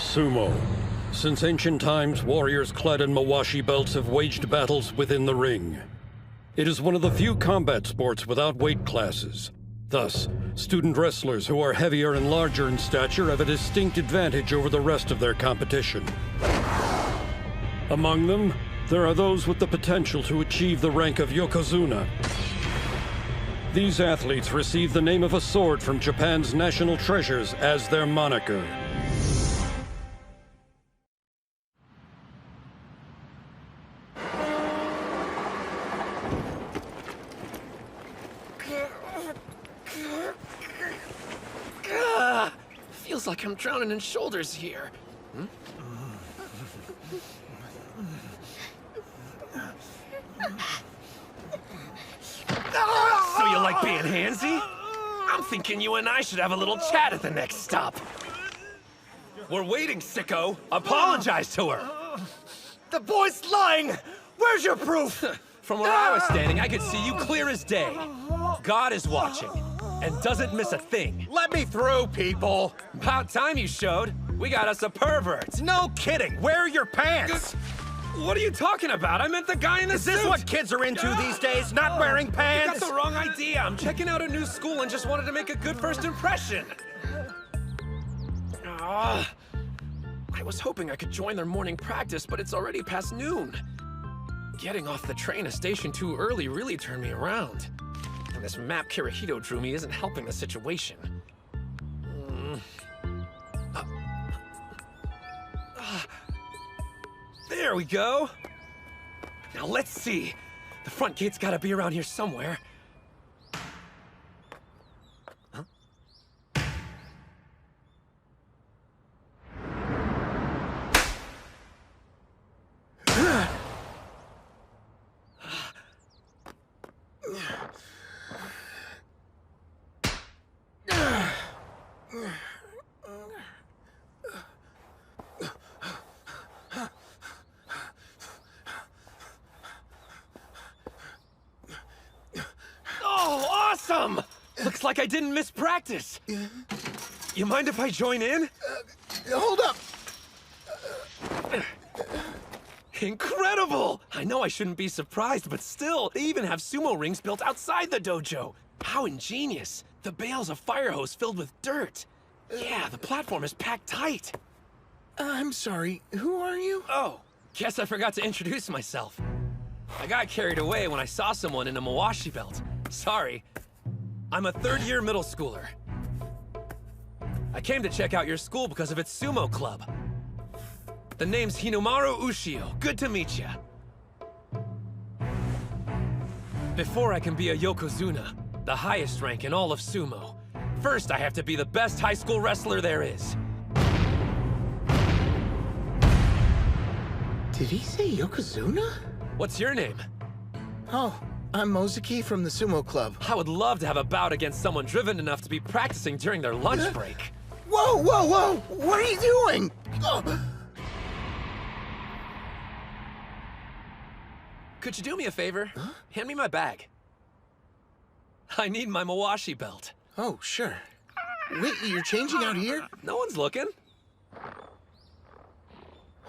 Sumo. Since ancient times, warriors clad in mawashi belts have waged battles within the ring. It is one of the few combat sports without weight classes. Thus, student wrestlers who are heavier and larger in stature have a distinct advantage over the rest of their competition. Among them, there are those with the potential to achieve the rank of Yokozuna. These athletes receive the name of a sword from Japan's national treasures as their moniker. Feels like I'm drowning in shoulders here. So you like being handsy? I'm thinking you and I should have a little chat at the next stop. We're waiting, sicko. Apologize to her. The boy's lying! Where's your proof? From where I was standing, I could see you clear as day. God is watching, and doesn't miss a thing. Let me through, people! About time you showed. We got us a pervert. No kidding! Where are your pants? What are you talking about? I meant the guy in the suit. Is this what kids are into these days? Not wearing pants? You got the wrong idea. I'm checking out a new school and just wanted to make a good first impression. I was hoping I could join their morning practice, but it's already past noon. Getting off the train a station too early really turned me around. And this map Kirihito drew me isn't helping the situation. There we go. Now let's see. The front gate's gotta be around here somewhere. Huh? Awesome! Looks like I didn't miss practice. You mind if I join in? Hold up! Incredible! I know I shouldn't be surprised, but still, they even have sumo rings built outside the dojo. How ingenious. The bale's a fire hose filled with dirt. Yeah, the platform is packed tight. I'm sorry, who are you? Oh, guess I forgot to introduce myself. I got carried away when I saw someone in a mawashi belt. Sorry. I'm a third-year middle schooler. I came to check out your school because of its sumo club. The name's Hinomaru Sumo. Good to meet ya. Before I can be a Yokozuna, the highest rank in all of sumo, first I have to be the best high school wrestler there is. Did he say Yokozuna? What's your name? Oh, I'm Mozuki from the sumo club. I would love to have a bout against someone driven enough to be practicing during their lunch break. Whoa, whoa, whoa! What are you doing? Could you do me a favor? Hand me my bag. I need my mawashi belt. Oh, sure. Wait, you're changing out here? No one's looking.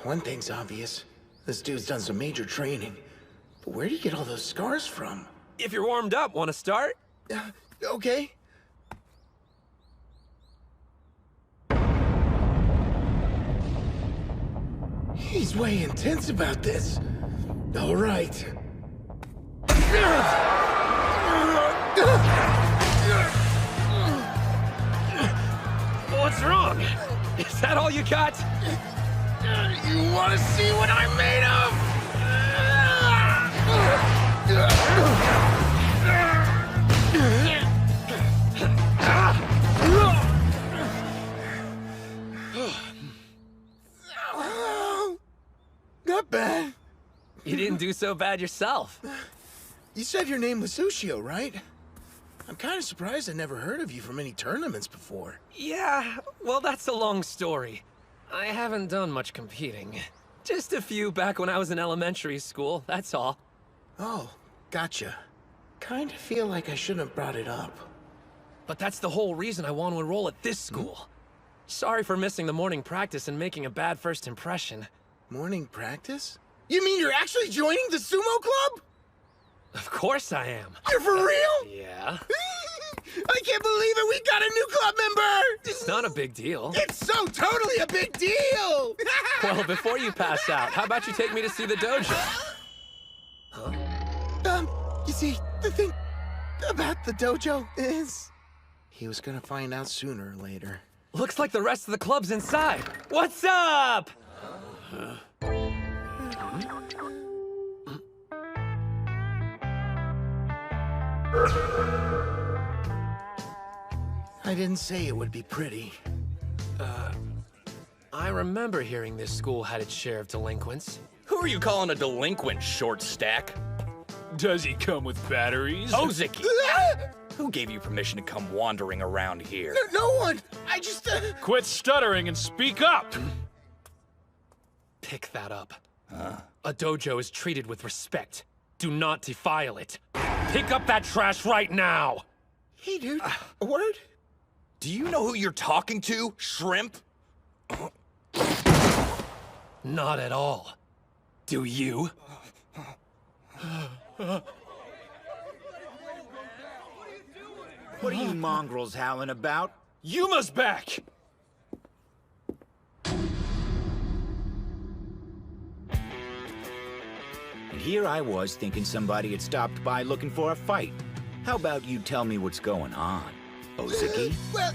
One thing's obvious. This dude's done some major training. But where'd he get all those scars from? If you're warmed up, want to start? Okay. He's way intense about this. All right. What's wrong? Is that all you got? You want to see what I'm made of? Not bad. You didn't do so bad yourself. You said your name was Sushio, right? I'm kind of surprised I never heard of you from any tournaments before. Yeah, well, that's a long story. I haven't done much competing. Just a few back when I was in elementary school, that's all. Oh, gotcha. Kind of feel like I shouldn't have brought it up. But that's the whole reason I want to enroll at this school. Sorry for missing the morning practice and making a bad first impression. Morning practice? You mean you're actually joining the sumo club? Of course I am. You're for real? Yeah? I can't believe it! We got a new club member! It's not a big deal. It's so totally a big deal! Well, before you pass out, how about you take me to see the dojo? You see, the thing about the dojo is... He was gonna find out sooner or later. Looks like the rest of the club's inside. What's up? I didn't say it would be pretty. I remember hearing this school had its share of delinquents. Who are you calling a delinquent, short stack? Does he come with batteries? Ozeki! Who gave you permission to come wandering around here? No one! I just... Quit stuttering and speak up! Pick that up. A dojo is treated with respect. Do not defile it. Pick up that trash right now! Hey, dude. A word? Do you know who you're talking to, shrimp? Not at all. Do you? What are you mongrels howling about? Yuma's back! And here I was thinking somebody had stopped by looking for a fight. How about you tell me what's going on, Ozeki? Well,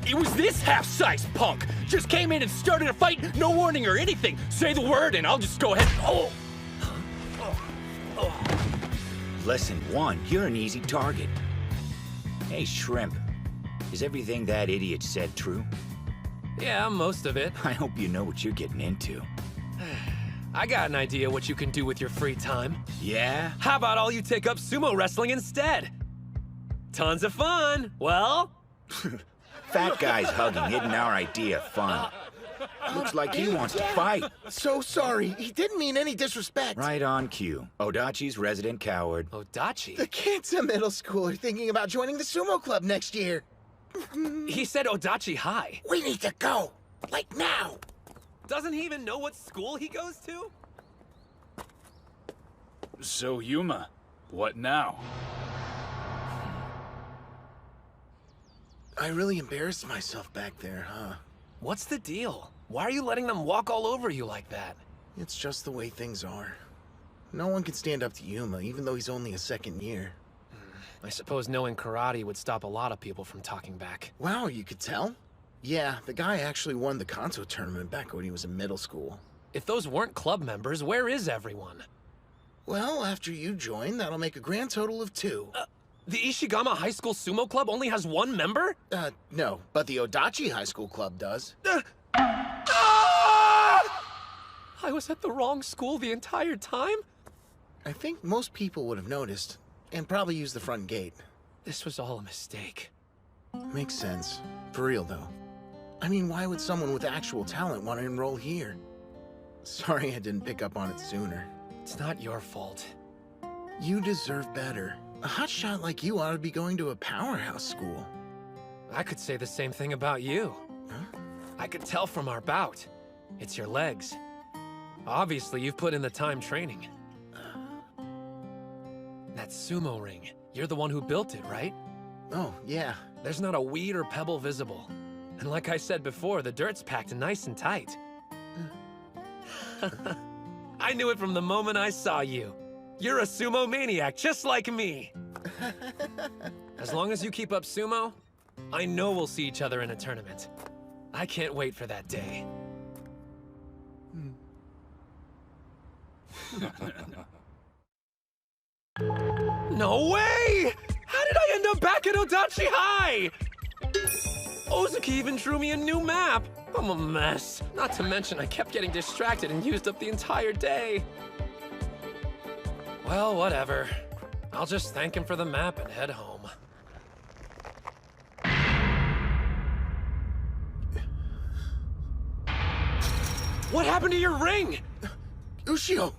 It was this half-sized punk! Just came in and started a fight, no warning or anything! Say the word and I'll just go ahead and... Lesson 1, you're an easy target. Hey, Shrimp, is everything that idiot said true? Yeah, most of it. I hope you know what you're getting into. I got an idea what you can do with your free time. Yeah? How about all you take up sumo wrestling instead? Tons of fun. Well? Fat guy's hugging isn't our idea of fun. Looks like he wants to fight. so sorry. He didn't mean any disrespect. Right on cue. Odachi's resident coward. Odachi? The kids in middle school are thinking about joining the sumo club next year. He said Odachi High. We need to go. Like now. Doesn't he even know what school he goes to? So, Yuma, what now? I really embarrassed myself back there, huh? What's the deal? Why are you letting them walk all over you like that? It's just the way things are. No one can stand up to Yuma, even though he's only a second year. I suppose knowing karate would stop a lot of people from talking back. Wow, you could tell? Yeah, the guy actually won the Kanto tournament back when he was in middle school. If those weren't club members, where is everyone? Well, after you join, that'll make a grand total of 2. The Ishigama High School Sumo Club only has 1 member? No, but the Odachi High School Club does. I was at the wrong school the entire time? I think most people would have noticed, and probably used the front gate. This was all a mistake. Makes sense. For real, though. I mean, why would someone with actual talent want to enroll here? Sorry I didn't pick up on it sooner. It's not your fault. You deserve better. A hotshot like you ought to be going to a powerhouse school. I could say the same thing about you. Huh? I could tell from our bout. It's your legs. Obviously, you've put in the time training. That sumo ring, you're the one who built it, right? Oh, yeah. There's not a weed or pebble visible. And like I said before, the dirt's packed nice and tight. I knew it from the moment I saw you. You're a sumo maniac, just like me. As long as you keep up sumo, I know we'll see each other in a tournament. I can't wait for that day. No way! How did I end up back at Odachi High? Ozeki even drew me a new map. I'm a mess. Not to mention I kept getting distracted and used up the entire day. Well, whatever. I'll just thank him for the map and head home. What happened to your ring? Ushio!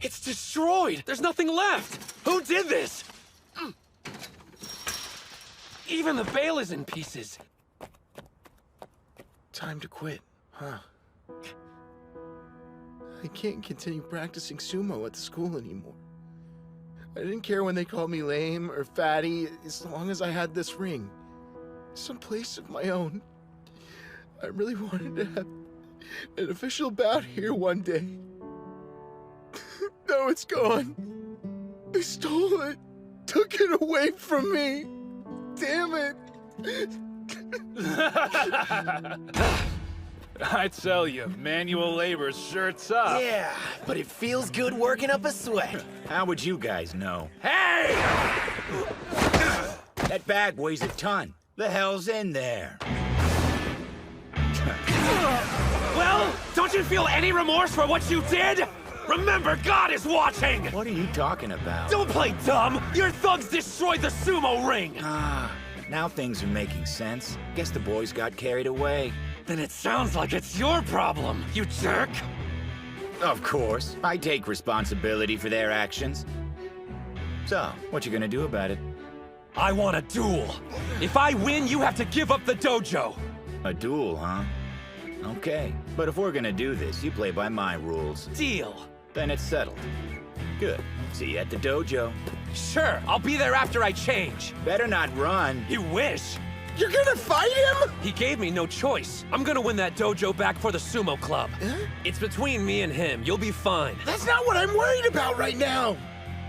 It's destroyed! There's nothing left! Who did this? Even the veil is in pieces. Time to quit, huh? I can't continue practicing sumo at the school anymore. I didn't care when they called me lame or fatty, as long as I had this ring. Some place of my own. I really wanted to have an official bout here one day. Now it's gone. They stole it. Took it away from me. Damn it. I tell you, manual labor's sure tough. Yeah, but it feels good working up a sweat. How would you guys know? Hey! That bag weighs a ton. The hell's in there? Well, don't you feel any remorse for what you did? Remember, God is watching! What are you talking about? Don't play dumb! Your thugs destroyed the sumo ring! Ah, now things are making sense. Guess the boys got carried away. Then it sounds like it's your problem, you jerk! Of course. I take responsibility for their actions. So, what you gonna do about it? I want a duel! If I win, you have to give up the dojo! A duel, huh? Okay. But if we're gonna do this, you play by my rules. Deal! Then it's settled. Good. See you at the dojo. Sure, I'll be there after I change. Better not run. You wish! You're gonna fight him? He gave me no choice. I'm gonna win that dojo back for the sumo club. It's between me and him. You'll be fine. That's not what I'm worried about right now.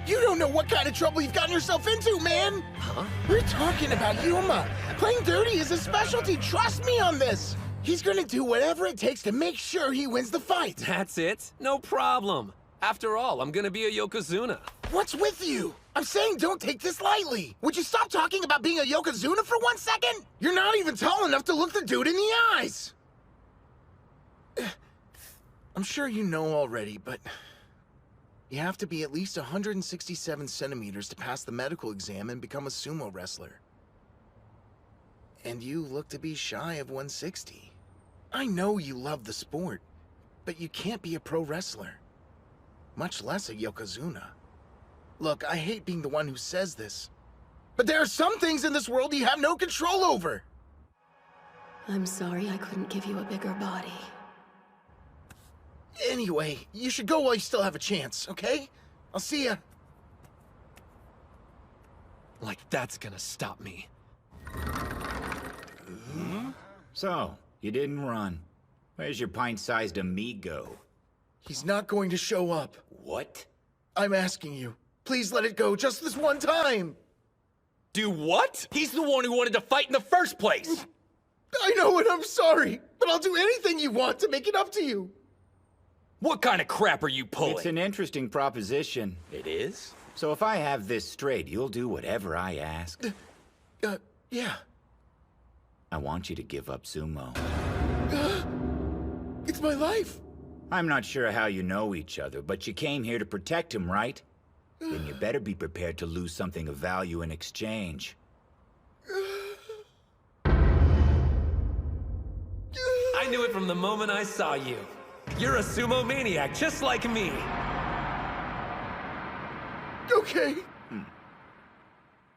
You don't know what kind of trouble you've gotten yourself into, man. Huh? We're talking about Yuma. Playing dirty is his specialty. Trust me on this. He's gonna do whatever it takes to make sure he wins the fight. That's it. No problem. After all, I'm gonna be a Yokozuna. What's with you? I'm saying don't take this lightly. Would you stop talking about being a Yokozuna for 1 second? You're not even tall enough to look the dude in the eyes. I'm sure you know already, but you have to be at least 167 centimeters to pass the medical exam and become a sumo wrestler. And you look to be shy of 160. I know you love the sport, but you can't be a pro wrestler. Much less a Yokozuna. Look, I hate being the one who says this, but there are some things in this world you have no control over. I'm sorry I couldn't give you a bigger body. Anyway, you should go while you still have a chance, okay? I'll see ya. Like that's gonna stop me. So, you didn't run. Where's your pint-sized amigo? He's not going to show up. What? I'm asking you. Please let it go just this one time. Do what? He's the one who wanted to fight in the first place! I know and I'm sorry, but I'll do anything you want to make it up to you. What kind of crap are you pulling? It's an interesting proposition. It is? So if I have this straight, you'll do whatever I ask. Yeah. I want you to give up sumo. It's my life. I'm not sure how you know each other, but you came here to protect him, right? Then you better be prepared to lose something of value in exchange. I knew it from the moment I saw you. You're a sumo maniac, just like me. Okay.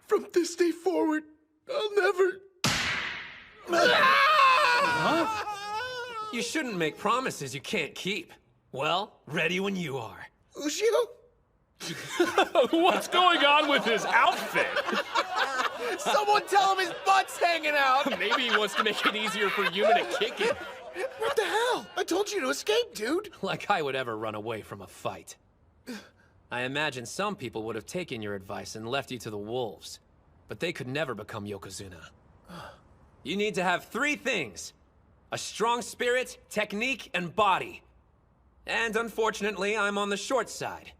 From this day forward, I'll never... You shouldn't make promises you can't keep. Well, ready when you are. Ushio? What's going on with his outfit? Someone tell him his butt's hanging out! Maybe he wants to make it easier for Yuma to kick it. What the hell? I told you to escape, dude. Like I would ever run away from a fight. I imagine some people would have taken your advice and left you to the wolves. But they could never become Yokozuna. You need to have 3 things. A strong spirit, technique, and body. And unfortunately, I'm on the short side.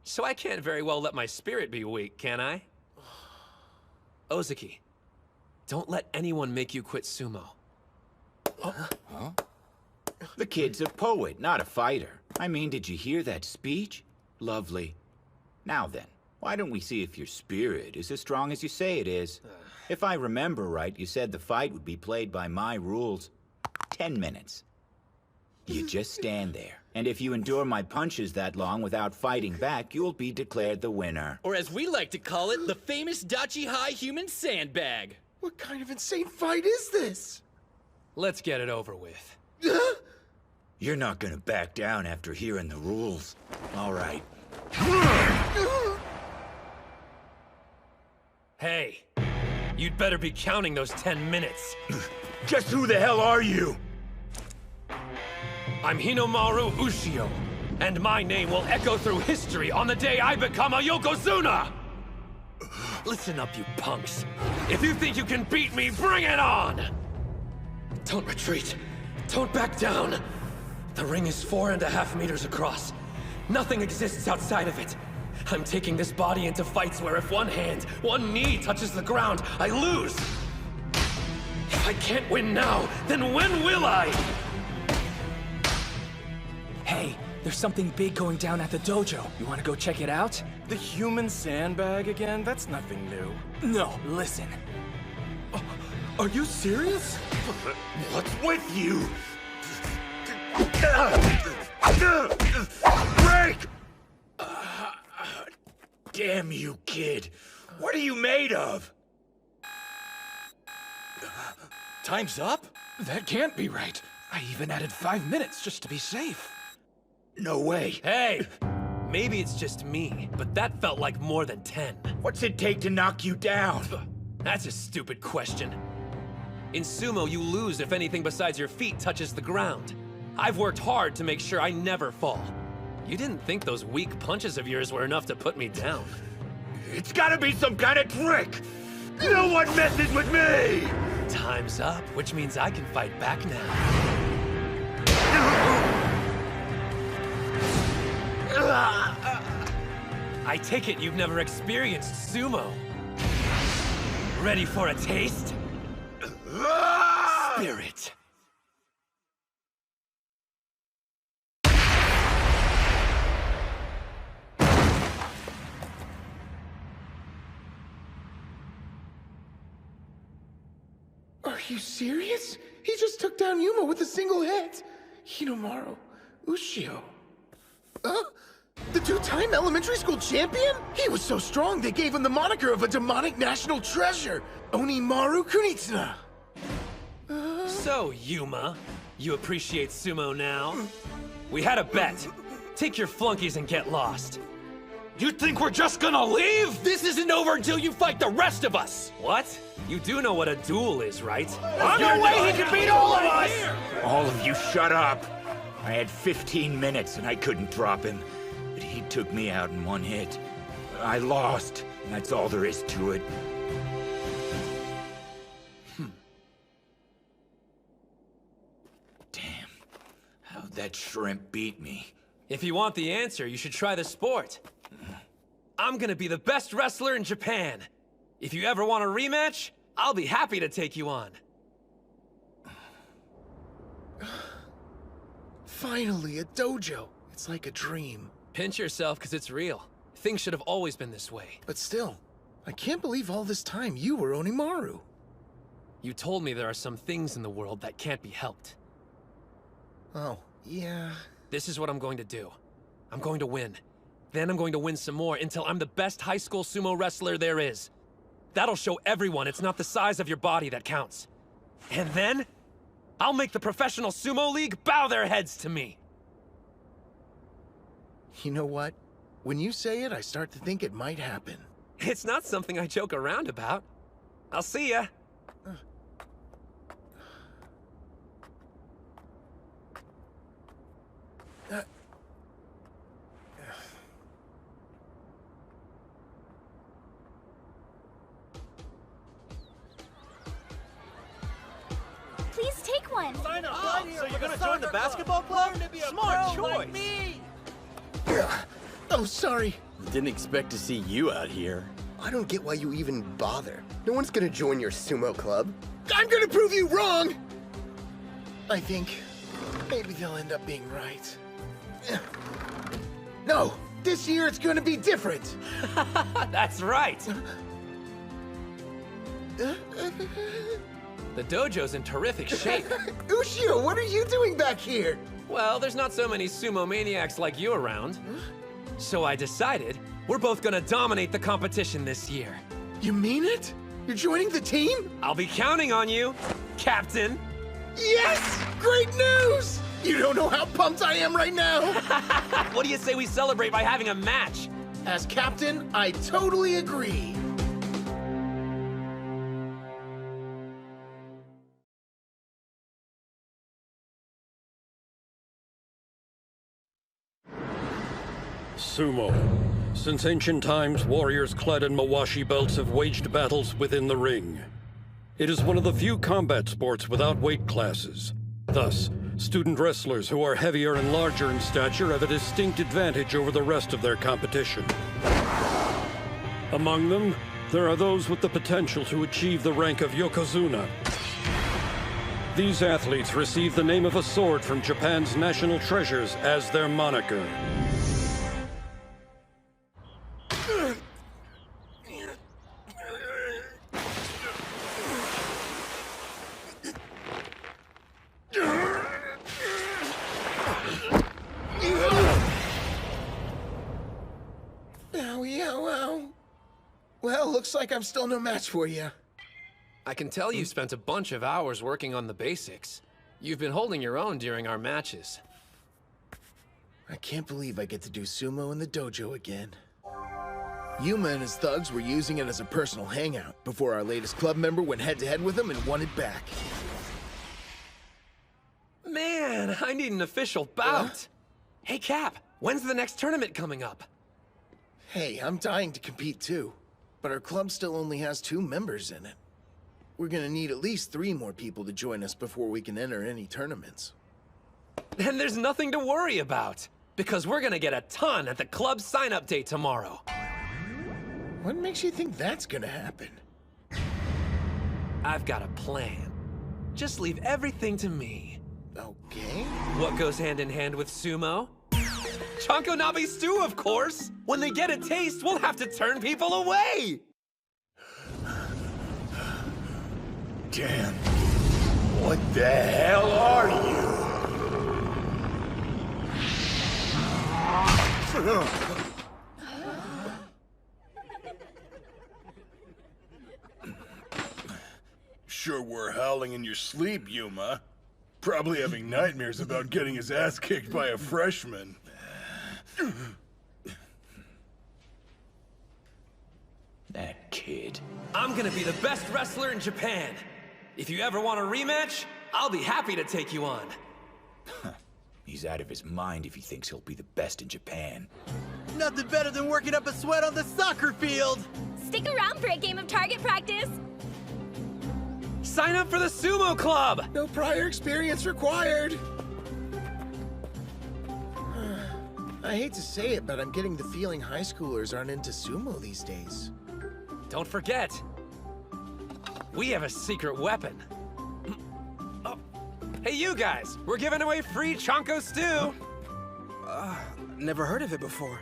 So I can't very well let my spirit be weak, can I? Ozaki, don't let anyone make you quit sumo. The kid's a poet, not a fighter. I mean, did you hear that speech? Lovely. Now then, why don't we see if your spirit is as strong as you say it is? If I remember right, you said the fight would be played by my rules. 10 minutes. You just stand there. And if you endure my punches that long without fighting back, you'll be declared the winner. Or as we like to call it, the famous Dachi High human sandbag. What kind of insane fight is this? Let's get it over with. You're not gonna back down after hearing the rules. All right. Hey, you'd better be counting those 10 minutes. Just who the hell are you? I'm Hinomaru Sumo, and my name will echo through history on the day I become a Yokozuna! Listen up, you punks. If you think you can beat me, bring it on! Don't retreat. Don't back down. The ring is 4.5 meters across. Nothing exists outside of it. I'm taking this body into fights where if one hand, one knee touches the ground, I lose. If I can't win now, then when will I? Hey, there's something big going down at the dojo. You want to go check it out? The human sandbag again? That's nothing new. No, listen. Are you serious? What's with you? Break! Damn you, kid. What are you made of? Time's up? That can't be right. I even added 5 minutes just to be safe. No way. Hey! Maybe it's just me, but that felt like more than 10. What's it take to knock you down? That's a stupid question. In sumo, you lose if anything besides your feet touches the ground. I've worked hard to make sure I never fall. You didn't think those weak punches of yours were enough to put me down. It's gotta be some kind of trick! No one messes with me! Time's up, which means I can fight back now. I take it you've never experienced sumo. Ready for a taste? Spirit. Are you serious? He just took down Yuma with a single hit. Hinomaru Sumo. The two-time elementary school champion? He was so strong they gave him the moniker of a demonic national treasure, Onimaru Kunitsuna. So, Yuma, you appreciate sumo now? We had a bet. Take your flunkies and get lost. You think we're just gonna leave? This isn't over until you fight the rest of us! What? You do know what a duel is, right? There's no way he can beat all of us! All of you shut up! I had 15 minutes and I couldn't drop him. But he took me out in one hit. I lost, and that's all there is to it. Damn. How'd that shrimp beat me? If you want the answer, you should try the sport. I'm gonna be the best wrestler in Japan. If you ever want a rematch, I'll be happy to take you on. Finally, a dojo. It's like a dream. Pinch yourself, because it's real. Things should have always been this way. But still, I can't believe all this time you were Onimaru. You told me there are some things in the world that can't be helped. Oh, yeah. This is what I'm going to do. I'm going to win. Then I'm going to win some more until I'm the best high school sumo wrestler there is. That'll show everyone it's not the size of your body that counts. And then, I'll make the professional sumo league bow their heads to me. You know what? When you say it, I start to think it might happen. It's not something I joke around about. I'll see ya. Please take one. So you're gonna join the basketball club? Smart choice. Oh, sorry. Didn't expect to see you out here. I don't get why you even bother. No one's gonna join your sumo club. I'm gonna prove you wrong! I think maybe they'll end up being right. No! This year it's gonna be different! That's right. The dojo's in terrific shape. Ushio, what are you doing back here? Well, there's not so many sumo maniacs like you around. So I decided we're both gonna dominate the competition this year. You mean it? You're joining the team? I'll be counting on you, Captain. Yes! Great news! You don't know how pumped I am right now! What do you say we celebrate by having a match? As captain, I totally agree. Sumo. Since ancient times, warriors clad in mawashi belts have waged battles within the ring. It is one of the few combat sports without weight classes. Thus, student wrestlers who are heavier and larger in stature have a distinct advantage over the rest of their competition. Among them, there are those with the potential to achieve the rank of Yokozuna. These athletes receive the name of a sword from Japan's national treasures as their moniker. Well, looks like I'm still no match for you. I can tell you spent a bunch of hours working on the basics. You've been holding your own during our matches. I can't believe I get to do sumo in the dojo again. Yuma and his thugs were using it as a personal hangout before our latest club member went head-to-head with him and won it back. Man, I need an official bout. Hey, Cap, when's the next tournament coming up? Hey, I'm dying to compete too, but our club still only has 2 members in it. We're gonna need at least 3 more people to join us before we can enter any tournaments. Then there's nothing to worry about, because we're gonna get a ton at the club sign-up day tomorrow. What makes you think that's gonna happen? I've got a plan. Just leave everything to me. Okay. What goes hand in hand with sumo? Chanko Nabe stew, of course! When they get a taste, we'll have to turn people away! Damn. What the hell are you? Sure were howling in your sleep, Yuma. Probably having nightmares about getting his ass kicked by a freshman. That kid. I'm gonna be the best wrestler in Japan. If you ever want a rematch, I'll be happy to take you on. He's out of his mind if he thinks he'll be the best in Japan. Nothing better than working up a sweat on the soccer field! Stick around for a game of target practice. Sign up for the sumo club! No prior experience required. I hate to say it, but I'm getting the feeling high schoolers aren't into sumo these days. Don't forget, we have a secret weapon. Oh. Hey, you guys, we're giving away free Chanko stew. Never heard of it before.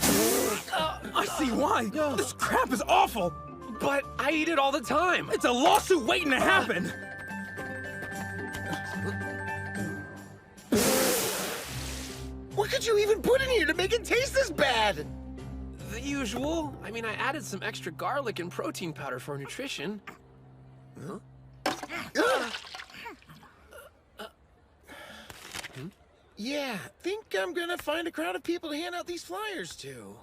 I see why. This crap is awful. But I eat it all the time. It's a lawsuit waiting to happen. What could you even put in here to make it taste this bad? The usual. I mean, I added some extra garlic and protein powder for nutrition. Yeah, think I'm gonna find a crowd of people to hand out these flyers to.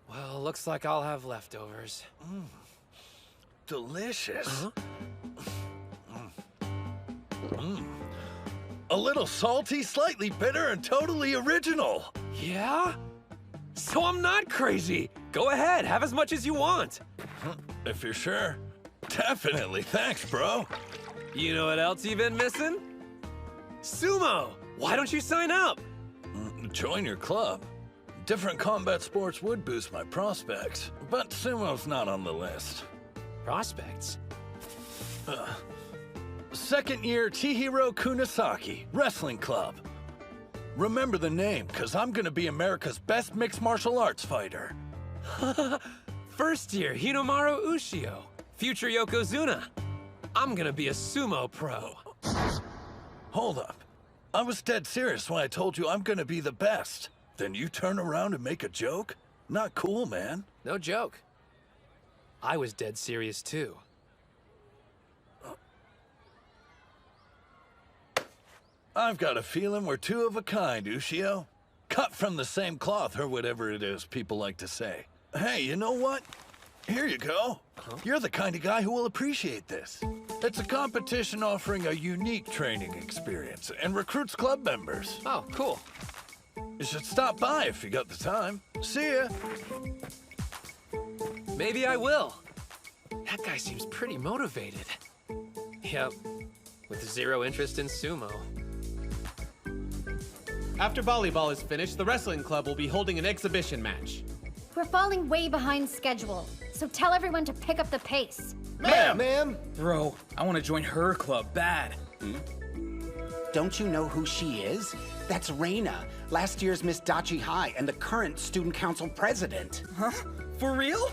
Well, looks like I'll have leftovers. Delicious. A little salty, slightly bitter, and totally original. Yeah? So I'm not crazy. Go ahead, have as much as you want. If you're sure. Definitely, thanks, bro. You know what else you've been missing? Sumo! Why don't you sign up? Join your club. Different combat sports would boost my prospects, but sumo's not on the list. Prospects? Second year Chihiro Kunisaki, Wrestling Club. Remember the name, because I'm going to be America's best mixed martial arts fighter. First year Hinomaru Sumo, future Yokozuna. I'm gonna be a sumo pro. Hold up. I was dead serious when I told you I'm going to be the best. Then you turn around and make a joke? Not cool, man. No joke. I was dead serious too. I've got a feeling we're two of a kind, Ushio. Cut from the same cloth, or whatever it is people like to say. Hey, you know what? Here you go. You're the kind of guy who will appreciate this. It's a competition offering a unique training experience and recruits club members. Oh, cool. You should stop by if you got the time. See ya. Maybe I will. That guy seems pretty motivated. Yep, with zero interest in sumo. After volleyball is finished, the wrestling club will be holding an exhibition match. We're falling way behind schedule, so tell everyone to pick up the pace. Ma'am! Bro, I want to join her club bad. Don't you know who she is? That's Reina, last year's Miss Dachi High and the current student council president. Huh? For real?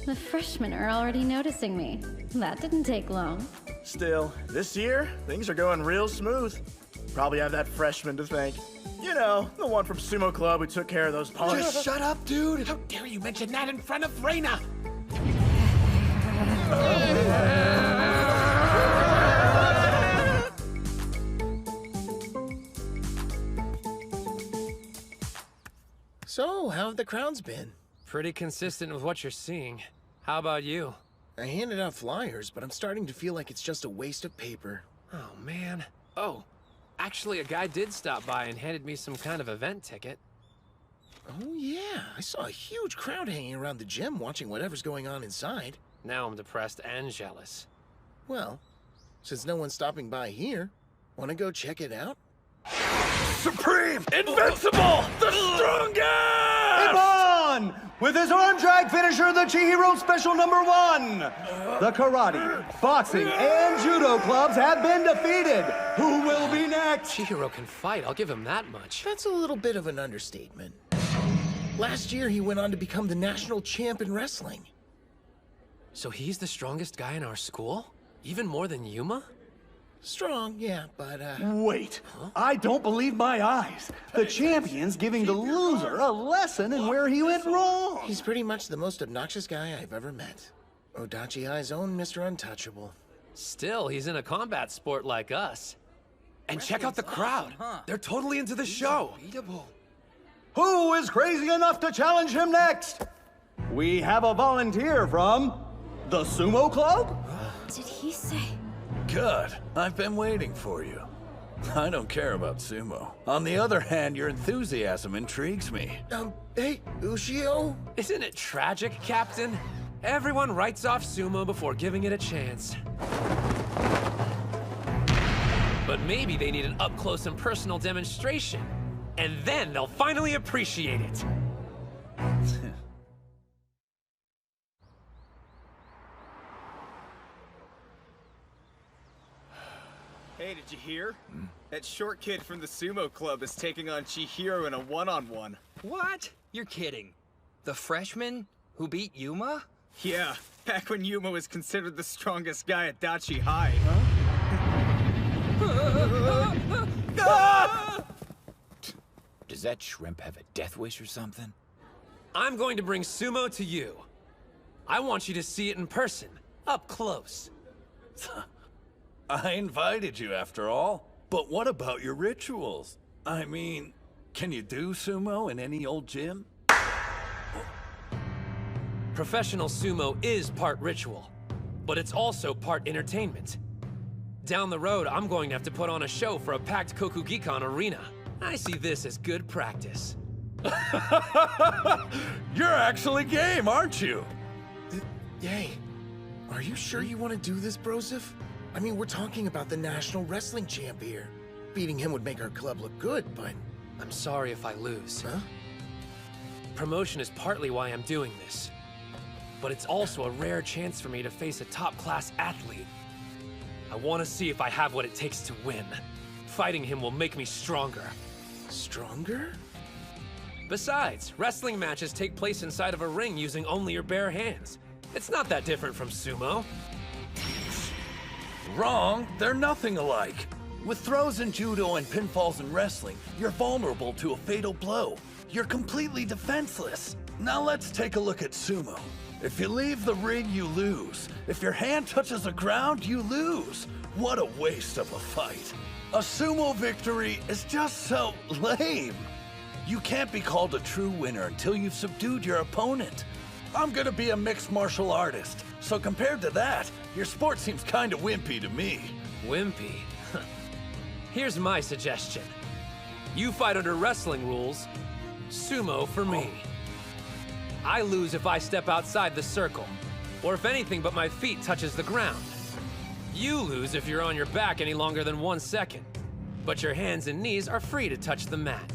The freshmen are already noticing me. That didn't take long. Still, this year, things are going real smooth. Probably have that freshman to thank. You know, the one from Sumo Club who took care of those punks. Just shut up, dude! How dare you mention that in front of Reina? So, how have the crowds been? Pretty consistent with what you're seeing. How about you? I handed out flyers, but I'm starting to feel like it's just a waste of paper. Oh, man. Oh, actually, a guy did stop by and handed me some kind of event ticket. Oh, yeah. I saw a huge crowd hanging around the gym watching whatever's going on inside. Now I'm depressed and jealous. Well, since no one's stopping by here, want to go check it out? Supreme! Invincible! The strongest! Ippon! With his arm drag finisher, the Chihiro Special #1! The karate, boxing, and judo clubs have been defeated! Who will be next? Chihiro can fight, I'll give him that much. That's a little bit of an understatement. Last year, he went on to become the national champ in wrestling. So he's the strongest guy in our school? Even more than Yuma? Strong, yeah, but, Wait, I don't believe my eyes. The champion's giving the loser a lesson in where he went wrong. He's pretty much the most obnoxious guy I've ever met. Odachi High's own Mr. Untouchable. Still, he's in a combat sport like us. And check out the crowd. They're totally into the show. Who is crazy enough to challenge him next? We have a volunteer from the Sumo Club? Did he say? Good. I've been waiting for you. I don't care about sumo. On the other hand, your enthusiasm intrigues me. Hey, Ushio? Isn't it tragic, Captain? Everyone writes off sumo before giving it a chance. But maybe they need an up-close and personal demonstration. And then they'll finally appreciate it. Hey, did you hear? That short kid from the Sumo Club is taking on Chihiro in a one-on-one. What? You're kidding. The freshman who beat Yuma? Yeah, back when Yuma was considered the strongest guy at Dachi High. Does that shrimp have a death wish or something? I'm going to bring sumo to you. I want you to see it in person, up close. I invited you after all. But what about your rituals? I mean, can you do sumo in any old gym? Professional sumo is part ritual, but it's also part entertainment. Down the road, I'm going to have to put on a show for a packed Kokugikan arena. I see this as good practice. You're actually game, aren't you? Hey, are you sure you want to do this, Broseph? I mean, we're talking about the national wrestling champ here. Beating him would make our club look good, but... I'm sorry if I lose. Huh? Promotion is partly why I'm doing this. But it's also a rare chance for me to face a top-class athlete. I want to see if I have what it takes to win. Fighting him will make me stronger. Stronger? Besides, wrestling matches take place inside of a ring using only your bare hands. It's not that different from sumo. Wrong. They're nothing alike. With throws in judo and pinfalls in wrestling, you're vulnerable to a fatal blow. You're completely defenseless. Now let's take a look at sumo. If you leave the ring, you lose. If your hand touches the ground, you lose. What a waste of a fight. A sumo victory is just so lame. You can't be called a true winner until you've subdued your opponent. I'm gonna be a mixed martial artist, so compared to that, your sport seems kinda wimpy to me. Wimpy? Here's my suggestion. You fight under wrestling rules, sumo for me. I lose if I step outside the circle, or if anything but my feet touches the ground. You lose if you're on your back any longer than 1 second, but your hands and knees are free to touch the mat.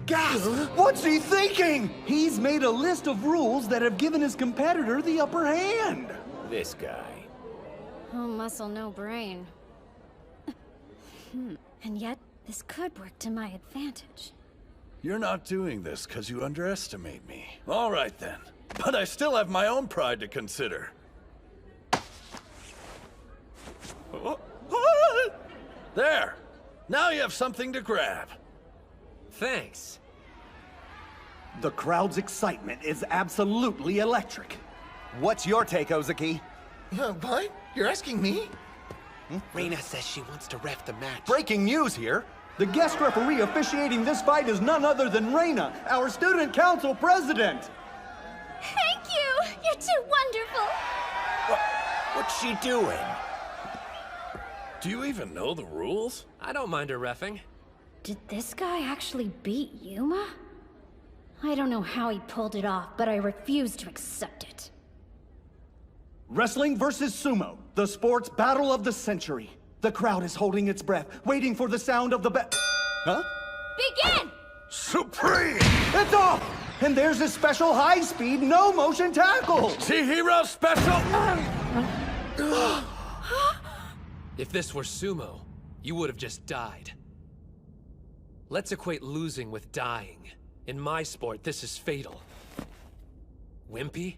Gasp! What's he thinking? He's made a list of rules that have given his competitor the upper hand. This guy. Oh, muscle, no brain. And yet, this could work to my advantage. You're not doing this because you underestimate me. All right then, but I still have my own pride to consider. There! Now you have something to grab. Thanks. The crowd's excitement is absolutely electric. What's your take, Ozaki? What? You're asking me? Reina says she wants to ref the match. Breaking news here. The guest referee officiating this fight is none other than Reina, our student council president. Thank you! You're too wonderful! What's she doing? Do you even know the rules? I don't mind her reffing. Did this guy actually beat Yuma? I don't know how he pulled it off, but I refuse to accept it. Wrestling versus sumo, the sports battle of the century. The crowd is holding its breath, waiting for the sound of the Huh? Begin! Supreme! It's off! And there's a special high-speed, no-motion tackle! Chihiro special! If this were sumo, you would have just died. Let's equate losing with dying. In my sport, this is fatal. Wimpy?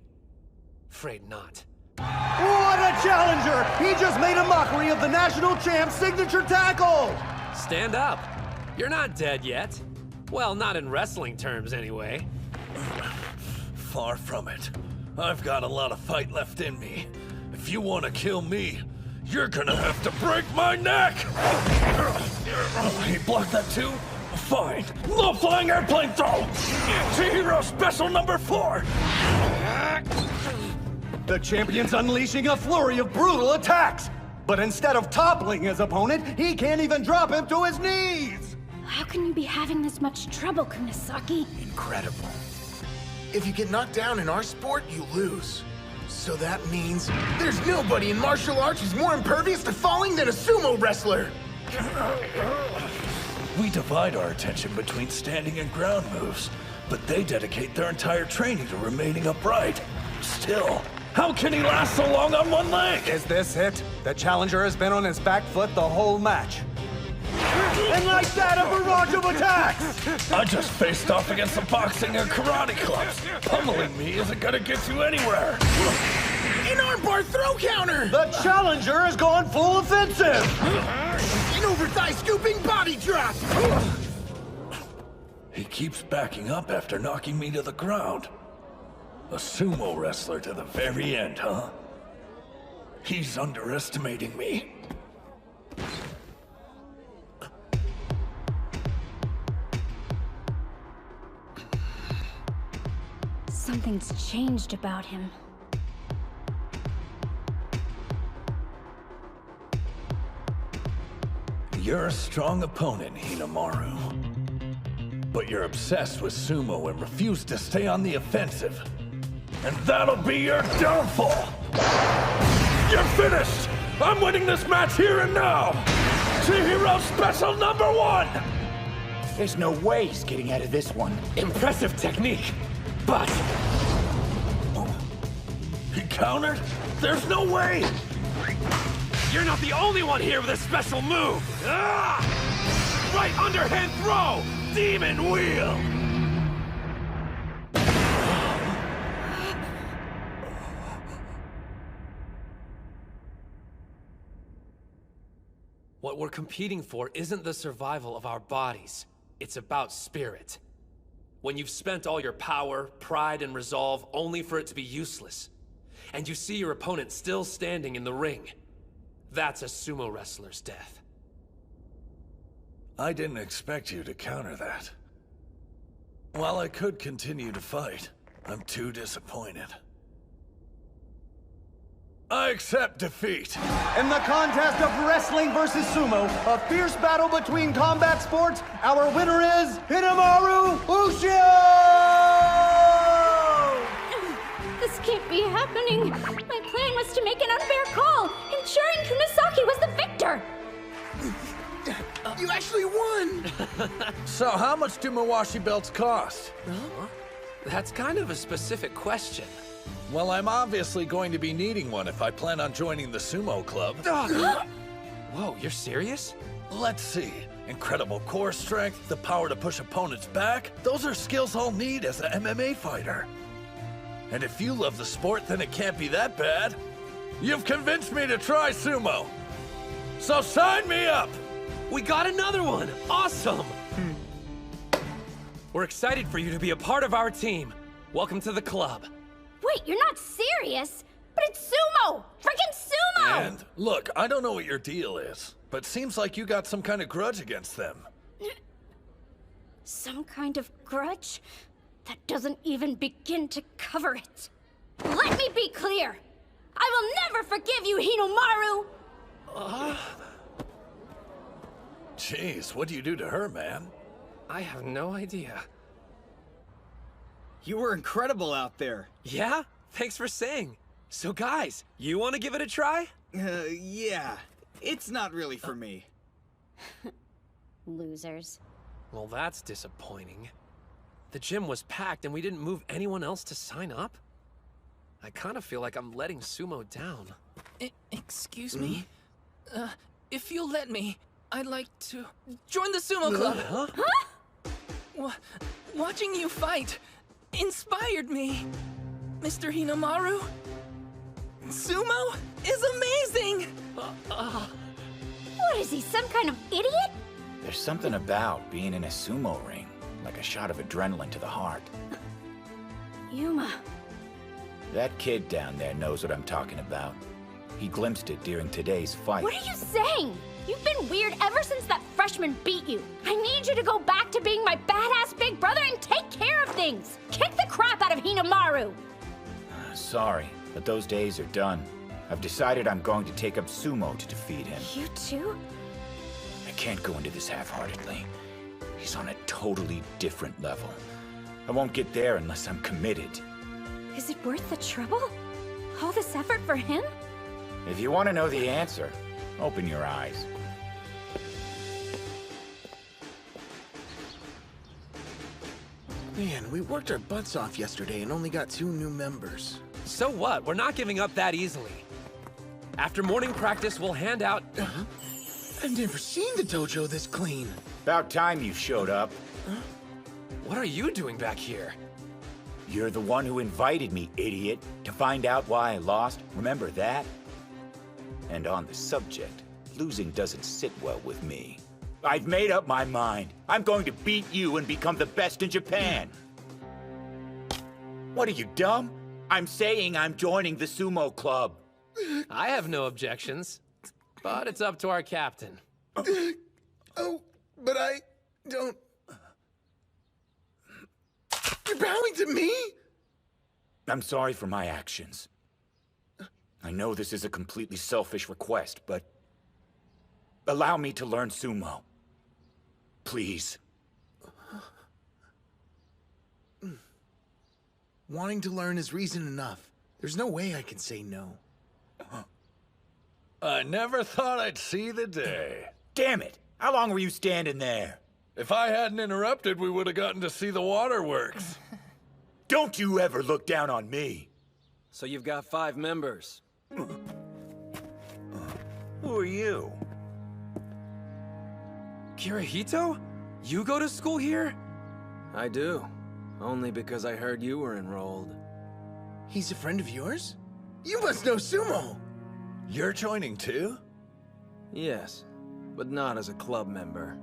Afraid not. What a challenger! He just made a mockery of the national champ's signature tackle! Stand up. You're not dead yet. Well, not in wrestling terms, anyway. Far from it. I've got a lot of fight left in me. If you want to kill me, you're gonna have to break my neck! He blocked that too? Fine. Low flying airplane throw! Chihiro special number 4! The champion's unleashing a flurry of brutal attacks! But instead of toppling his opponent, he can't even drop him to his knees! How can you be having this much trouble, Kunisaki? Incredible. If you get knocked down in our sport, you lose. So that means there's nobody in martial arts who's more impervious to falling than a sumo wrestler! We divide our attention between standing and ground moves, but they dedicate their entire training to remaining upright. Still, how can he last so long on one leg? Is this it? The challenger has been on his back foot the whole match. And like that, a barrage of attacks! I just faced off against the boxing and karate clubs. Pummeling me isn't gonna get you anywhere. An armbar throw counter! The challenger has gone full offensive! An over-thigh scooping body drop! He keeps backing up after knocking me to the ground. A sumo wrestler to the very end, huh? He's underestimating me. Something's changed about him. You're a strong opponent, Hinomaru. But you're obsessed with sumo and refuse to stay on the offensive. And that'll be your downfall! You're finished! I'm winning this match here and now! Chihiro special number 1! There's no way he's getting out of this one. Impressive technique, but... He countered? There's no way! You're not the only one here with a special move! Ah! Right underhand throw! Demon wheel! What we're competing for isn't the survival of our bodies. It's about spirit. When you've spent all your power, pride, and resolve only for it to be useless, and you see your opponent still standing in the ring, That's a sumo wrestler's death. I didn't expect you to counter that. While I could continue to fight, I'm too disappointed. I accept defeat. In the contest of wrestling versus sumo, a fierce battle between combat sports, our winner is Hinomaru Sumo! This can't be happening. My plan was to make an unfair call, ensuring Kunisaki was the victor. You actually won! So how much do Mawashi belts cost? Huh? That's kind of a specific question. Well, I'm obviously going to be needing one if I plan on joining the sumo club. Whoa, you're serious? Let's see. Incredible core strength, the power to push opponents back. Those are skills I'll need as an MMA fighter. And if you love the sport, then it can't be that bad. You've convinced me to try sumo. So sign me up! We got another one! Awesome! We're excited for you to be a part of our team. Welcome to the club. Wait, you're not serious? But it's sumo! Freaking sumo! And look, I don't know what your deal is, but seems like you got some kind of grudge against them. Some kind of grudge? That doesn't even begin to cover it. Let me be clear! I will never forgive you, Hinomaru! Jeez, what do you do to her, man? I have no idea. You were incredible out there. Yeah? Thanks for saying. So guys, you want to give it a try? Yeah. It's not really for me. Losers. Well, that's disappointing. The gym was packed and we didn't move anyone else to sign up? I kind of feel like I'm letting sumo down. Excuse me? If you'll let me, I'd like to join the sumo club. Huh? Watching you fight inspired me. Mr. Hinomaru, sumo is amazing! What is he, some kind of idiot? There's something about being in a sumo ring, like a shot of adrenaline to the heart. Yuma. That kid down there knows what I'm talking about. He glimpsed it during today's fight. What are you saying? You've been weird ever since that freshman beat you. I need you to go back to being my badass big brother and take care of things. Kick the crap out of Hinomaru. Sorry, but those days are done. I've decided I'm going to take up sumo to defeat him. You too? I can't go into this half-heartedly. He's on a totally different level. I won't get there unless I'm committed. Is it worth the trouble? All this effort for him? If you want to know the answer, open your eyes. Man, we worked our butts off yesterday and only got 2 new members. So what? We're not giving up that easily. After morning practice, we'll hand out... I've never seen the dojo this clean. About time you showed up. What are you doing back here? You're the one who invited me, idiot, to find out why I lost. Remember that? And on the subject, losing doesn't sit well with me. I've made up my mind. I'm going to beat you and become the best in Japan. What are you, dumb? I'm saying I'm joining the sumo club. I have no objections, but it's up to our captain. Oh, but I don't... You're bowing to me? I'm sorry for my actions. I know this is a completely selfish request, but allow me to learn sumo. Please. Wanting to learn is reason enough. There's no way I can say no. I never thought I'd see the day. Damn it! How long were you standing there? If I hadn't interrupted, we would have gotten to see the waterworks. Don't you ever look down on me. So you've got 5 members. Who are you? Kirihito? You go to school here? I do. Only because I heard you were enrolled. He's a friend of yours? You must know sumo! You're joining too? Yes, but not as a club member.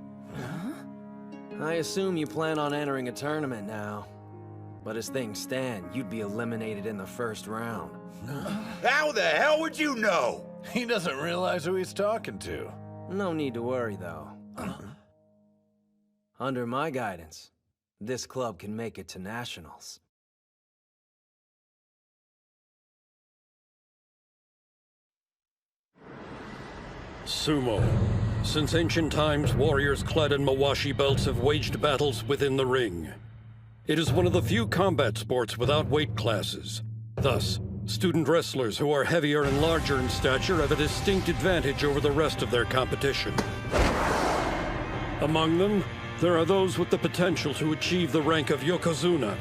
I assume you plan on entering a tournament now. But as things stand, you'd be eliminated in the first round. How the hell would you know? He doesn't realize who he's talking to. No need to worry, though. Under my guidance, this club can make it to nationals. Sumo. Since ancient times, warriors clad in mawashi belts have waged battles within the ring. It is one of the few combat sports without weight classes. Thus, student wrestlers who are heavier and larger in stature have a distinct advantage over the rest of their competition. Among them, there are those with the potential to achieve the rank of Yokozuna.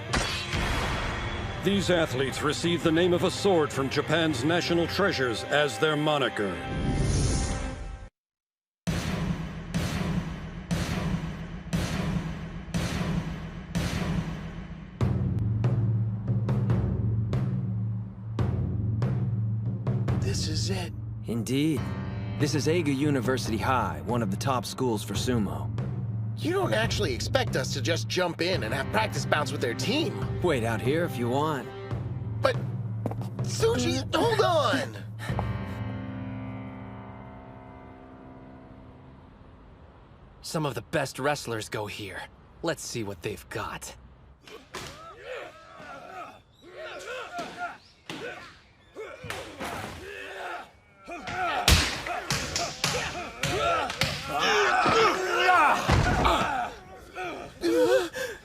These athletes receive the name of a sword from Japan's national treasures as their moniker. This is it. Indeed. This is Eiga University High, one of the top schools for sumo. You don't actually expect us to just jump in and have practice bouts with their team. Wait out here if you want. But, Tsuji, hold on! Some of the best wrestlers go here. Let's see what they've got.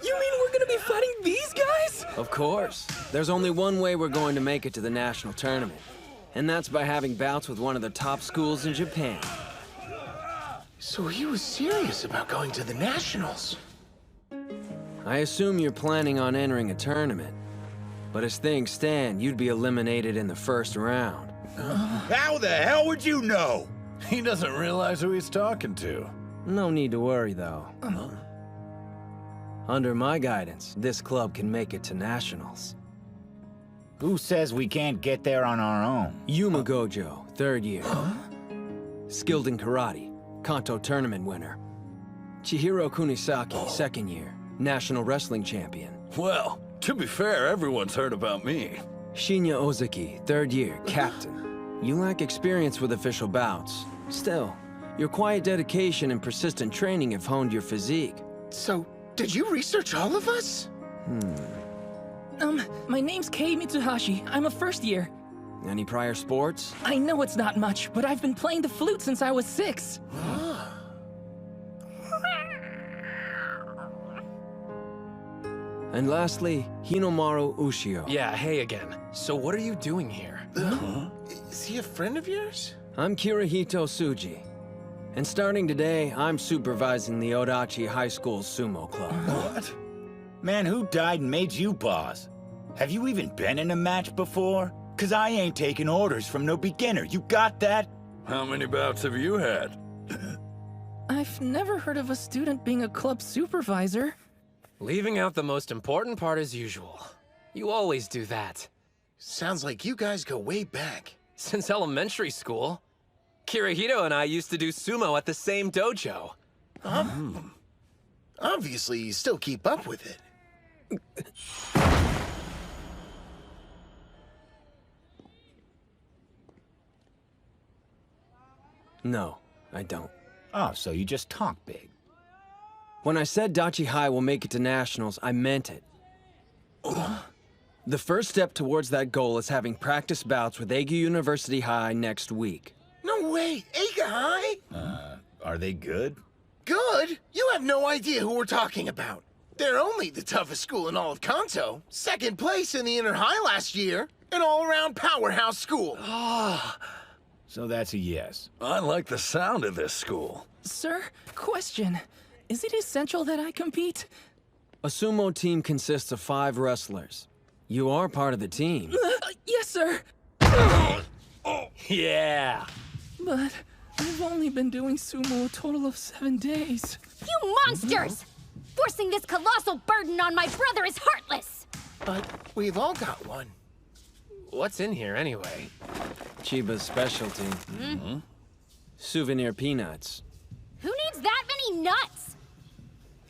You mean we're gonna be fighting these guys? Of course. There's only one way we're going to make it to the national tournament. And that's by having bouts with one of the top schools in Japan. So he was serious about going to the nationals. I assume you're planning on entering a tournament. But as things stand, you'd be eliminated in the first round. How the hell would you know? He doesn't realize who he's talking to. No need to worry, though. Under my guidance, this club can make it to nationals. Who says we can't get there on our own? Yuma Gojo, 3rd year. Skilled in karate, Kanto tournament winner. Chihiro Kunisaki, 2nd year, national wrestling champion. Well, to be fair, everyone's heard about me. Shinya Ozaki, 3rd year, captain. You lack experience with official bouts. Still, your quiet dedication and persistent training have honed your physique. So, did you research all of us? My name's Kei Mitsuhashi. I'm a 1st year. Any prior sports? I know it's not much, but I've been playing the flute since I was 6. And lastly, Hinomaru Sumo. Yeah, hey again. So what are you doing here? Is he a friend of yours? I'm Kirihito Tsuji. And starting today, I'm supervising the Odachi High School Sumo Club. What? Man, who died and made you boss? Have you even been in a match before? 'Cause I ain't taking orders from no beginner. You got that? How many bouts have you had? I've never heard of a student being a club supervisor. Leaving out the most important part as usual. You always do that. Sounds like you guys go way back. Since elementary school. Kirihito and I used to do sumo at the same dojo. Obviously, you still keep up with it. No, I don't. Oh, so you just talk big. When I said Dachi High will make it to nationals, I meant it. The first step towards that goal is having practice bouts with Eiga University High next week. No way! Eiga High? Are they good? Good? You have no idea who we're talking about. They're only the toughest school in all of Kanto. 2nd place in the Inner High last year. An all-around powerhouse school. So that's a yes. I like the sound of this school. Sir, question. Is it essential that I compete? A sumo team consists of 5 wrestlers. You are part of the team. Yes, sir. Yeah. But I've only been doing sumo a total of 7 days. You monsters! Forcing this colossal burden on my brother is heartless! But we've all got one. What's in here anyway? Chiba's specialty. Souvenir peanuts. Who needs that many nuts?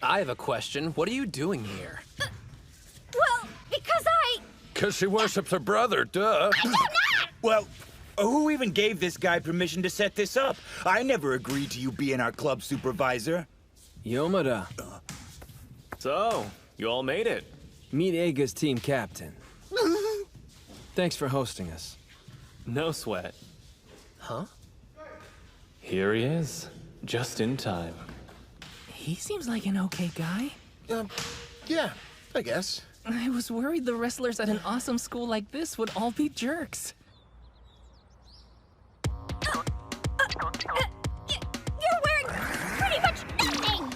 I have a question. What are you doing here? Well, because I... 'Cause she worships her brother, duh. I do not! Well, Who even gave this guy permission to set this up? I never agreed to you being our club supervisor. Yomada. So, you all made it. Meet Eiga's team captain. Thanks for hosting us. No sweat. Huh? Here he is, just in time. He seems like an okay guy. Yeah, I guess. I was worried the wrestlers at an awesome school like this would all be jerks. You're wearing pretty much nothing!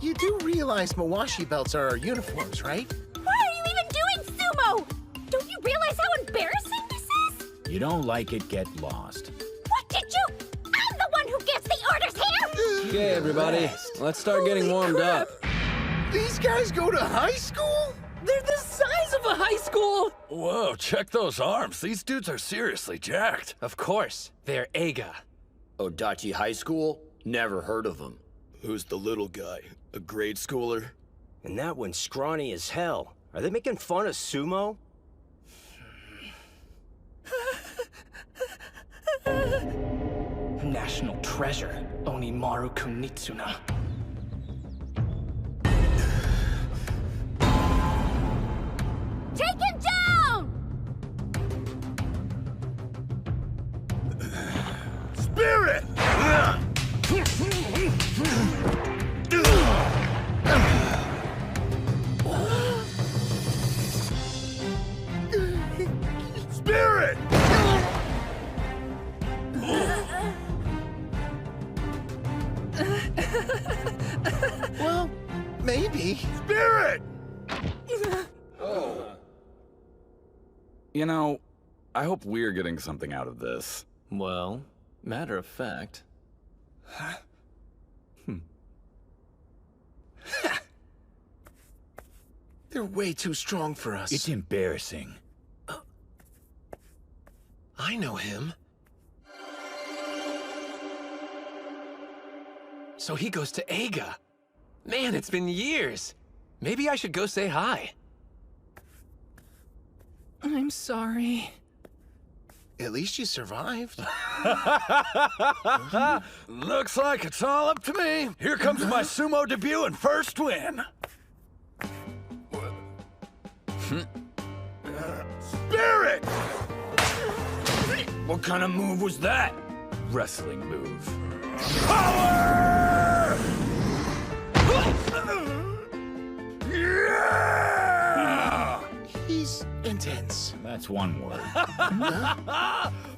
You do realize Mawashi belts are our uniforms, right? Why are you even doing sumo? Don't you realize how embarrassing this is? You don't like it, get lost. What did you? I'm the one who gives the orders here! Okay, everybody, let's start getting warmed up. These guys go to high school? They're the size of a high school! Whoa, check those arms. These dudes are seriously jacked. Of course, they're Eiga. Odachi High School? Never heard of them. Who's the little guy? A grade schooler? And that one's scrawny as hell. Are they making fun of sumo? National treasure, Hinomaru Kunitsuna. Take him down! Spirit! Spirit! Well, maybe. Spirit! You know, I hope we're getting something out of this. Well, matter of fact. They're way too strong for us. It's embarrassing. I know him. So he goes to Eiga. Man, it's been years. Maybe I should go say hi. I'm sorry. At least you survived. Looks like it's all up to me. Here comes my sumo debut and first win. Spirit! What kind of move was that? Wrestling move. Power! Yeah! He's intense. That's one word.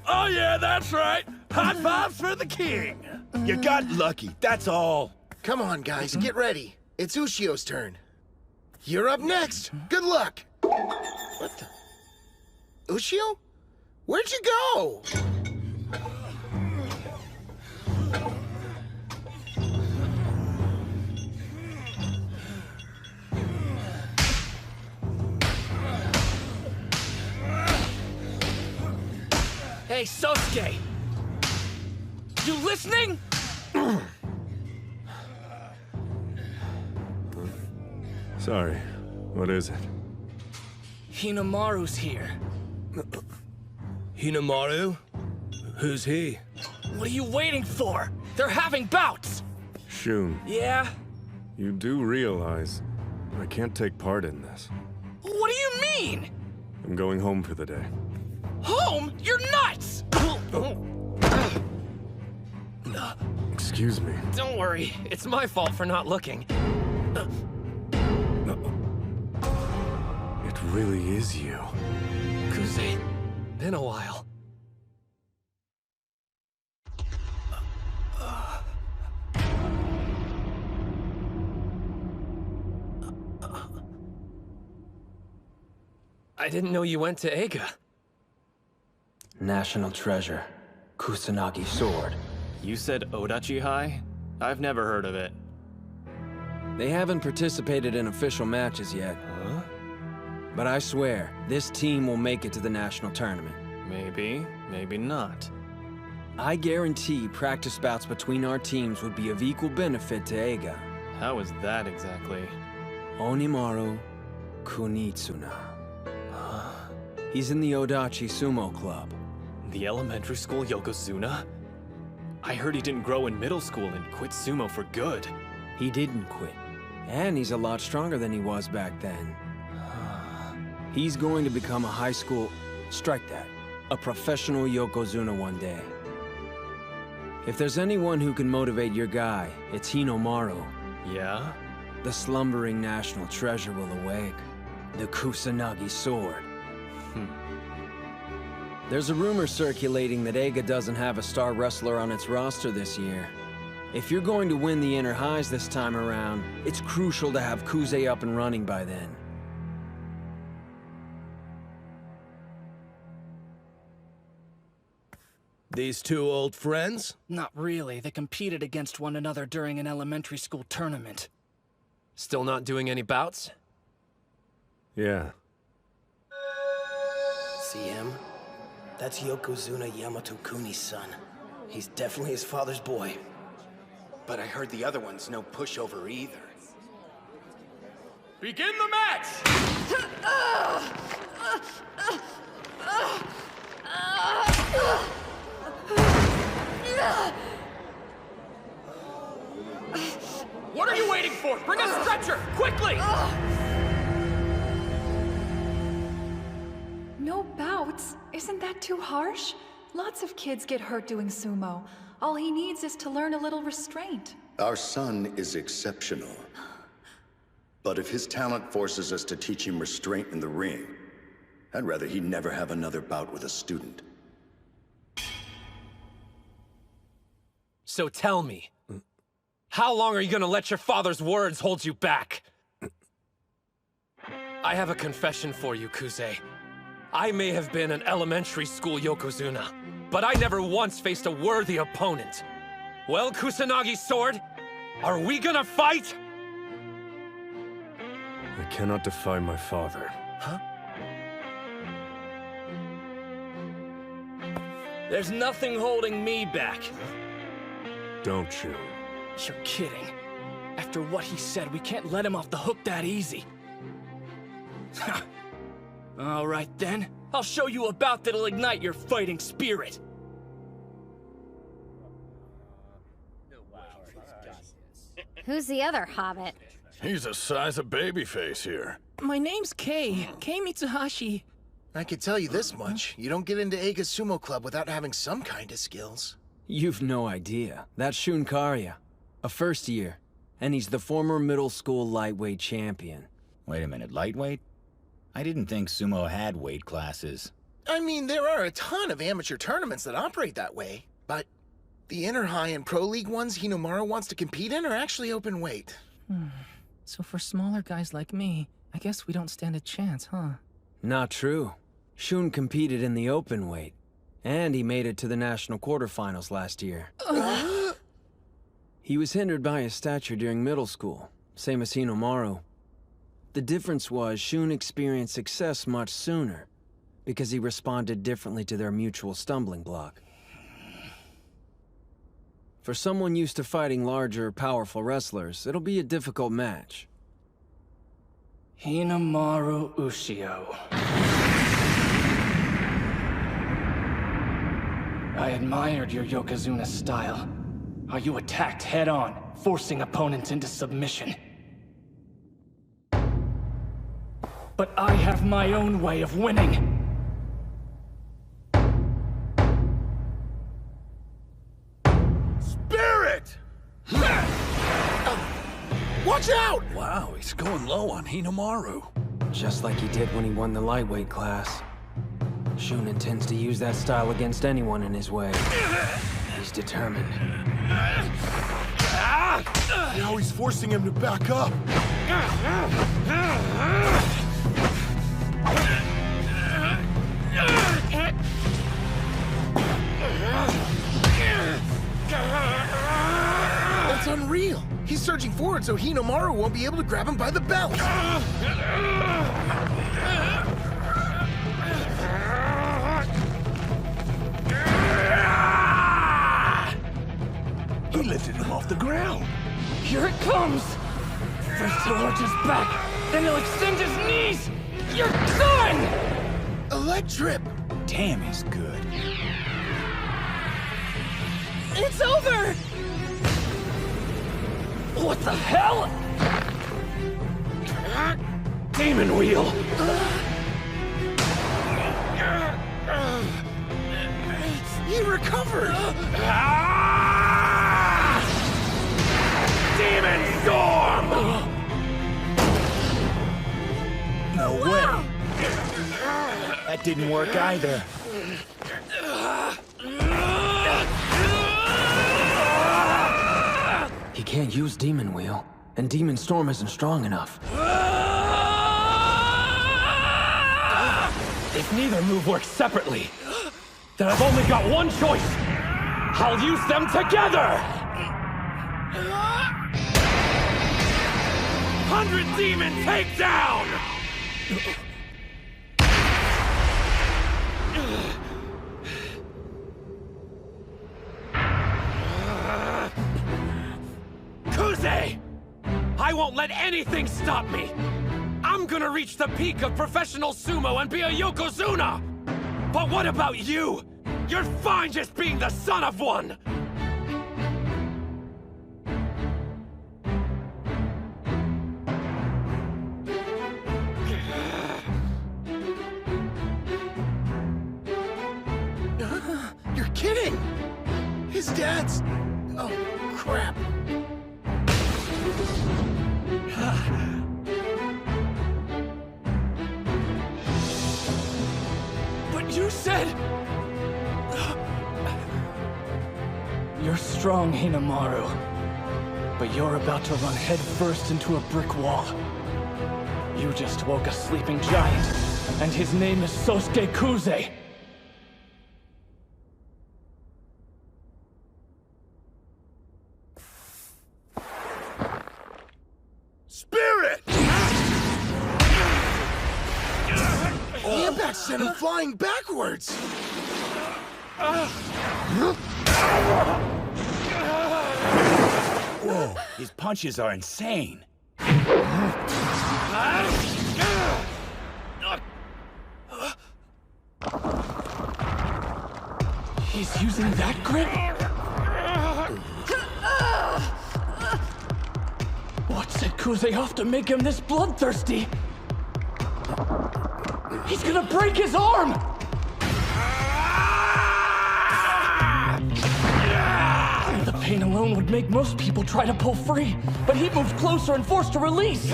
Oh yeah, that's right. High fives for the king. You got lucky, that's all. Come on, guys, get ready. It's Ushio's turn. You're up next. Good luck. What the? Ushio? Where'd you go? Hey, Sosuke! You listening? Sorry, what is it? Hinomaru's here. Hinomaru? Who's he? What are you waiting for? They're having bouts! Shun, Yeah? you do realize I can't take part in this. What do you mean? I'm going home for the day. Home? You're nuts! Excuse me. Don't worry, it's my fault for not looking. It really is you. Kuze, been a while. I didn't know you went to Eiga. National treasure. Kusanagi sword. You said Odachi High? I've never heard of it. They haven't participated in official matches yet. Huh? But I swear, this team will make it to the national tournament. Maybe, maybe not. I guarantee practice bouts between our teams would be of equal benefit to Eiga. How is that exactly? Hinomaru Kunitsuna. He's in the Odachi Sumo Club. The elementary school Yokozuna? I heard he didn't grow in middle school and quit sumo for good. He didn't quit. And he's a lot stronger than he was back then. He's going to become a high school... strike that. A professional Yokozuna one day. If there's anyone who can motivate your guy, it's Hinomaru. Yeah? The slumbering national treasure will awake. The Kusanagi sword. There's a rumor circulating that Eiga doesn't have a star wrestler on its roster this year. If you're going to win the Inner Highs this time around, it's crucial to have Kuze up and running by then. These two old friends? Not really. They competed against one another during an elementary school tournament. Still not doing any bouts? Yeah. See him? That's Yokozuna Yamato Kuni's son. He's definitely his father's boy. But I heard the other one's no pushover either. Begin the match! What are you waiting for? Bring a stretcher, quickly! No bouts? Isn't that too harsh? Lots of kids get hurt doing sumo. All he needs is to learn a little restraint. Our son is exceptional. But if his talent forces us to teach him restraint in the ring, I'd rather he never have another bout with a student. So tell me, how long are you gonna let your father's words hold you back? I have a confession for you, Kuze. I may have been an elementary school Yokozuna, but I never once faced a worthy opponent. Well, Kusanagi Sword, are we gonna fight? I cannot defy my father. Huh? There's nothing holding me back. Don't you? You're kidding. After what he said, we can't let him off the hook that easy. All right then, I'll show you a bout that'll ignite your fighting spirit. Who's the other hobbit? He's the size of babyface here. My name's Kei Mitsuhashi. I could tell you this much. You don't get into Eiga's Sumo Club without having some kind of skills. You've no idea. That's Shun Karya, a first year, and he's the former middle school lightweight champion. Wait a minute, lightweight? I didn't think sumo had weight classes. I mean, there are a ton of amateur tournaments that operate that way, but the Inner High and Pro League ones Hinomaru wants to compete in are actually open weight. So for smaller guys like me, I guess we don't stand a chance, huh? Not true. Shun competed in the open weight, and he made it to the national quarterfinals last year. He was hindered by his stature during middle school, same as Hinomaru. The difference was Shun experienced success much sooner, because he responded differently to their mutual stumbling block. For someone used to fighting larger, powerful wrestlers, it'll be a difficult match. Hinomaru Ushio. I admired your Yokozuna style. How you attacked head-on, forcing opponents into submission. But I have my own way of winning. Spirit! Watch out! Wow, he's going low on Hinomaru. Just like he did when he won the lightweight class. Shun intends to use that style against anyone in his way. He's determined. Now he's forcing him to back up. That's unreal. He's surging forward so Hinomaru won't be able to grab him by the belt. He lifted him off the ground. Here it comes! First he'll arch his back, then he'll extend his knees! You're done! Electrip! Damn, he's good. It's over! What the hell? Demon Wheel! He recovered! Demon Storm! No way! That didn't work either. He can't use Demon Wheel, and Demon Storm isn't strong enough. If neither move works separately, then I've only got one choice. I'll use them together! 100 Demon Takedown! Kuze! I won't let anything stop me! I'm gonna reach the peak of professional sumo and be a Yokozuna! But what about you? You're fine just being the son of one! You're kidding! His dad's... Oh, crap. But you said... You're strong, Hinomaru. But you're about to run headfirst into a brick wall. You just woke a sleeping giant, and his name is Sosuke Kuze. Spirit! The impact sent him flying backwards! Whoa, his punches are insane. He's using that grip? What set Kuze off to make him this bloodthirsty? He's gonna break his arm! The pain alone would make most people try to pull free, but he moves closer and forced to release.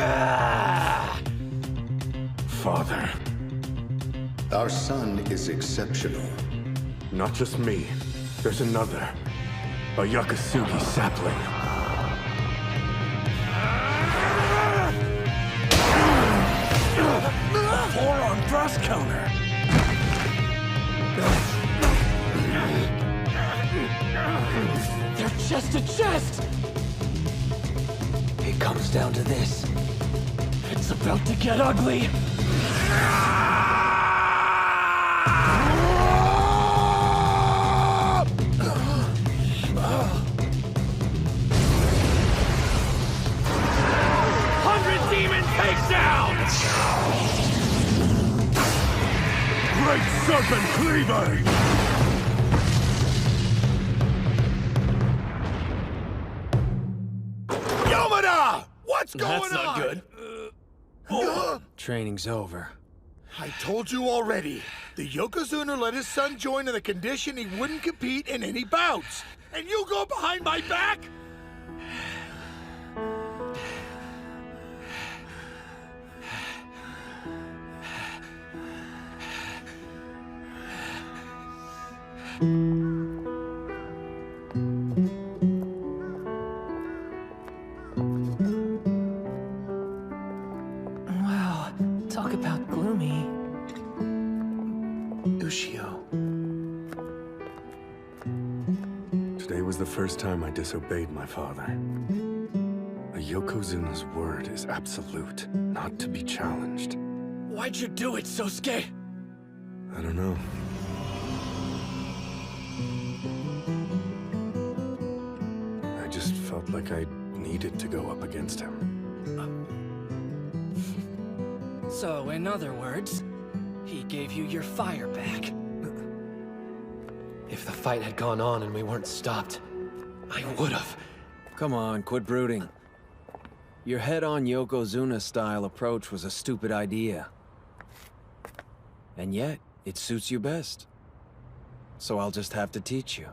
Father. Our son is exceptional. Not just me. There's another. A Yakasugi sapling. A forearm thrust counter. They're chest to chest! It comes down to this. It's about to get ugly! Great Serpent Cleaver! Yamada! What's going on? That's not good. Training's over. I told you already. The Yokozuna let his son join on the condition he wouldn't compete in any bouts. And you go behind my back? Wow, talk about gloomy. Ushio. Today was the first time I disobeyed my father. A Yokozuna's word is absolute, not to be challenged. Why'd you do it, Sosuke? I don't know. I just felt like I needed to go up against him. So, in other words, he gave you your fire back. If the fight had gone on and we weren't stopped, I would've. Come on, quit brooding. Your head-on Yokozuna-style approach was a stupid idea. And yet, it suits you best. So I'll just have to teach you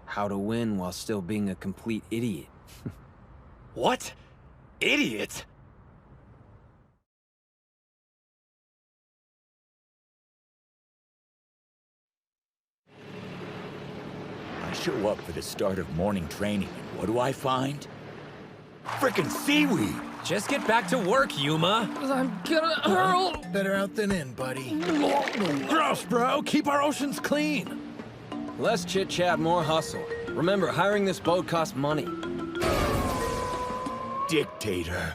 how to win while still being a complete idiot. What? Idiot? I show up for the start of morning training, and what do I find? Frickin' seaweed! Just get back to work, Yuma. I'm gonna hurl. Better out than in, buddy. Gross, bro. Keep our oceans clean. Less chit-chat, more hustle. Remember, hiring this boat costs money. Dictator.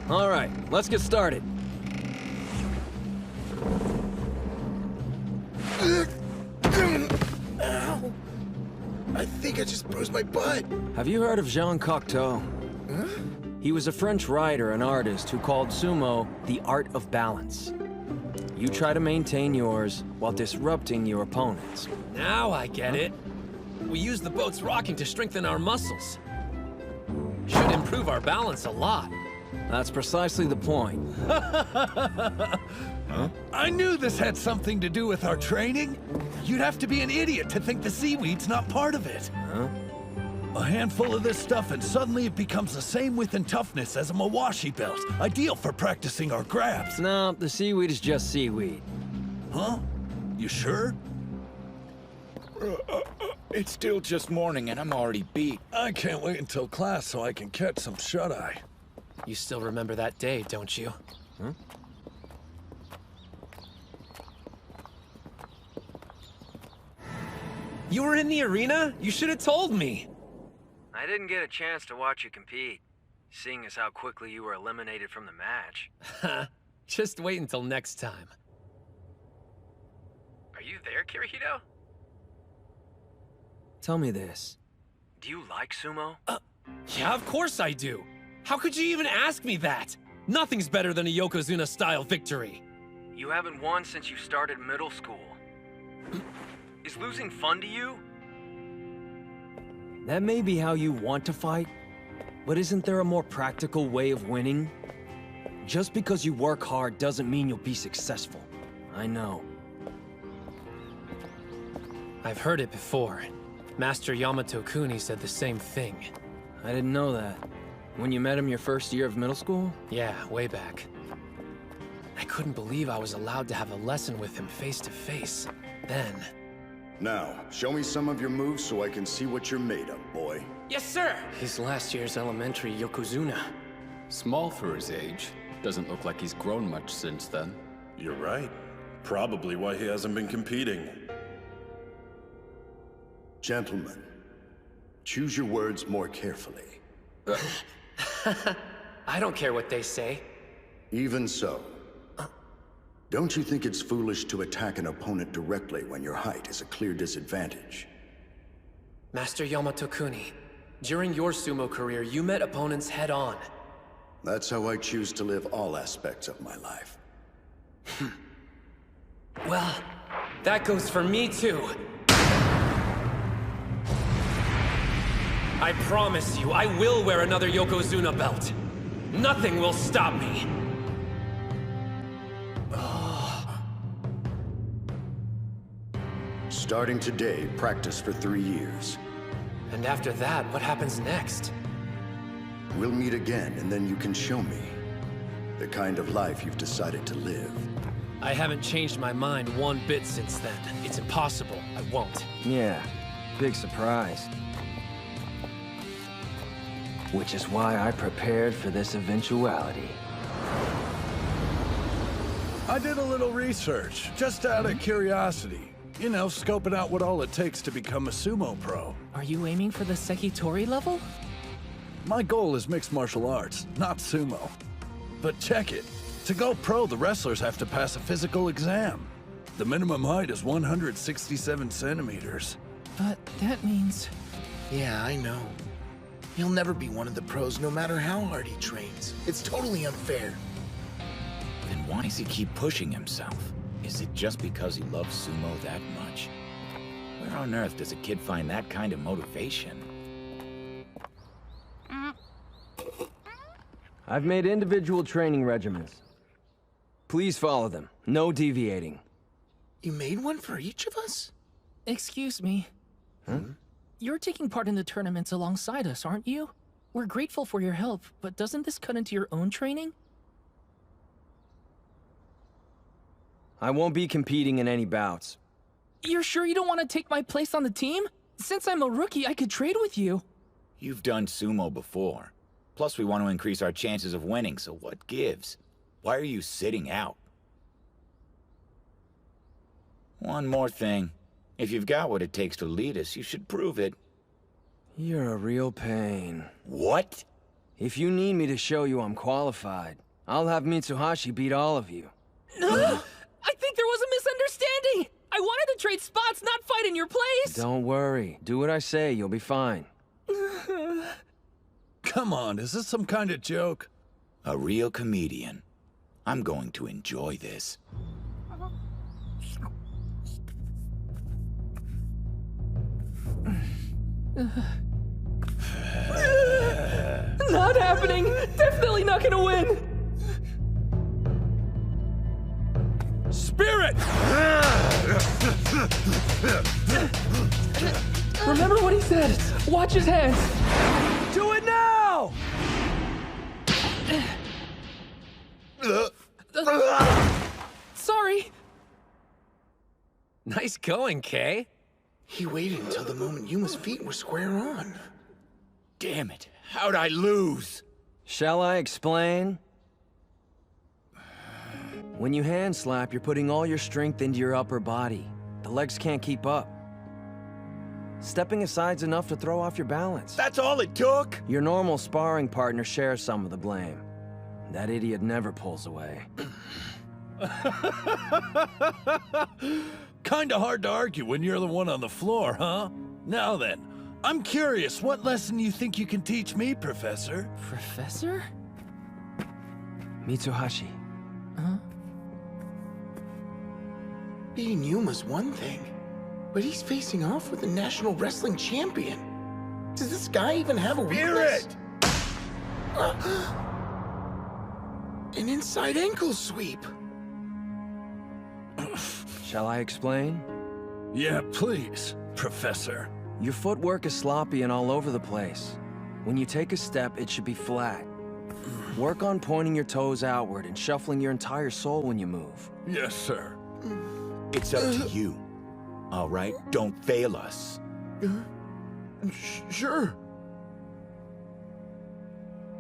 All right, let's get started. Ow! I think I just bruised my butt. Have you heard of Jean Cocteau? Huh? He was a French writer and artist who called sumo the art of balance. You try to maintain yours while disrupting your opponents. Now I get it. We use the boat's rocking to strengthen our muscles. Should improve our balance a lot. That's precisely the point. Huh? I knew this had something to do with our training. You'd have to be an idiot to think the seaweed's not part of it. Huh? A handful of this stuff and suddenly it becomes the same width and toughness as a Mawashi belt. Ideal for practicing our grabs. No, the seaweed is just seaweed. Huh? You sure? It's still just morning and I'm already beat. I can't wait until class so I can catch some shut-eye. You still remember that day, don't you? Huh? You were in the arena? You should have told me. I didn't get a chance to watch you compete, seeing as how quickly you were eliminated from the match. Just wait until next time. Are you there, Kirihito? Tell me this. Do you like sumo? Yeah, of course I do. How could you even ask me that? Nothing's better than a Yokozuna-style victory. You haven't won since you started middle school. Is losing fun to you? That may be how you want to fight, but isn't there a more practical way of winning? Just because you work hard doesn't mean you'll be successful. I know. I've heard it before. Master Yamato Kuni said the same thing. I didn't know that. When you met him your first year of middle school? Yeah, way back. I couldn't believe I was allowed to have a lesson with him face to face. Then... Now, show me some of your moves so I can see what you're made of, boy. Yes, sir! He's last year's elementary Yokozuna. Small for his age. Doesn't look like he's grown much since then. You're right. Probably why he hasn't been competing. Gentlemen, choose your words more carefully. I don't care what they say. Even so. Don't you think it's foolish to attack an opponent directly when your height is a clear disadvantage? Master Yamato Kuni, during your sumo career, you met opponents head-on. That's how I choose to live all aspects of my life. Well, that goes for me too. I promise you, I will wear another Yokozuna belt. Nothing will stop me. Starting today, practice for 3 years. And after that, what happens next? We'll meet again, and then you can show me the kind of life you've decided to live. I haven't changed my mind one bit since then. It's impossible. I won't. Yeah, big surprise. Which is why I prepared for this eventuality. I did a little research, just out of curiosity. You know, scoping out what all it takes to become a sumo pro. Are you aiming for the Sekitori level? My goal is mixed martial arts, not sumo. But check it. To go pro, the wrestlers have to pass a physical exam. The minimum height is 167 centimeters. But that means... Yeah, I know. He'll never be one of the pros no matter how hard he trains. It's totally unfair. Then why does he keep pushing himself? Is it just because he loves sumo that much? Where on earth does a kid find that kind of motivation? I've made individual training regimens. Please follow them. No deviating. You made one for each of us? Excuse me. Huh? You're taking part in the tournaments alongside us, aren't you? We're grateful for your help, but doesn't this cut into your own training? I won't be competing in any bouts. You're sure you don't want to take my place on the team? Since I'm a rookie, I could trade with you. You've done sumo before. Plus, we want to increase our chances of winning, so what gives? Why are you sitting out? One more thing. If you've got what it takes to lead us, you should prove it. You're a real pain. What? If you need me to show you I'm qualified, I'll have Mitsuhashi beat all of you. I think there was a misunderstanding! I wanted to trade spots, not fight in your place! Don't worry. Do what I say, you'll be fine. Come on, is this some kind of joke? A real comedian. I'm going to enjoy this. Not happening! Definitely not gonna win! Spirit! Remember what he said! Watch his hands! Do it now! Sorry. Nice going, Kay. He waited until the moment Yuma's feet were square on. Damn it. How'd I lose? Shall I explain? When you hand slap, you're putting all your strength into your upper body. The legs can't keep up. Stepping aside's enough to throw off your balance. That's all it took? Your normal sparring partner shares some of the blame. That idiot never pulls away. Kinda hard to argue when you're the one on the floor, huh? Now then, I'm curious, what lesson you think you can teach me, Professor? Professor? Mitsuhashi. Huh? Beating Yuma's one thing, but he's facing off with the national wrestling champion. Does this guy even have a weakness? An inside ankle sweep. Shall I explain? Yeah, please, Professor. Your footwork is sloppy and all over the place. When you take a step, it should be flat. Work on pointing your toes outward and shuffling your entire soul when you move. Yes, sir. It's up to you. All right, don't fail us. Sure.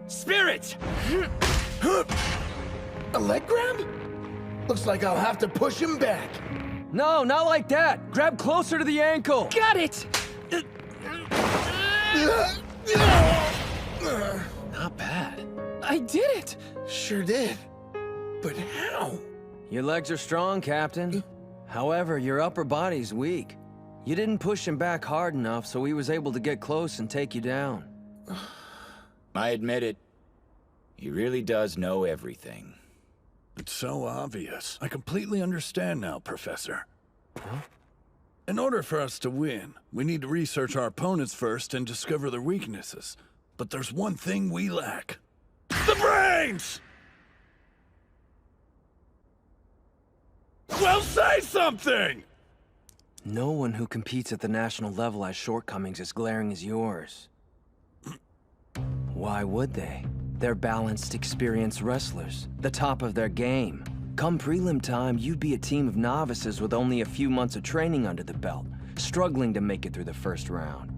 Spirit! A leg grab? Looks like I'll have to push him back. No, not like that! Grab closer to the ankle! Got it! Not bad. I did it! Sure did. But how? Your legs are strong, Captain. However, your upper body's weak. You didn't push him back hard enough, so he was able to get close and take you down. I admit it. He really does know everything. It's so obvious. I completely understand now, Professor. In order for us to win, we need to research our opponents first and discover their weaknesses. But there's one thing we lack. The brains! Well, say something! No one who competes at the national level has shortcomings as glaring as yours. Why would they? They're balanced, experienced wrestlers, the top of their game. Come prelim time, you'd be a team of novices with only a few months of training under the belt, struggling to make it through the first round.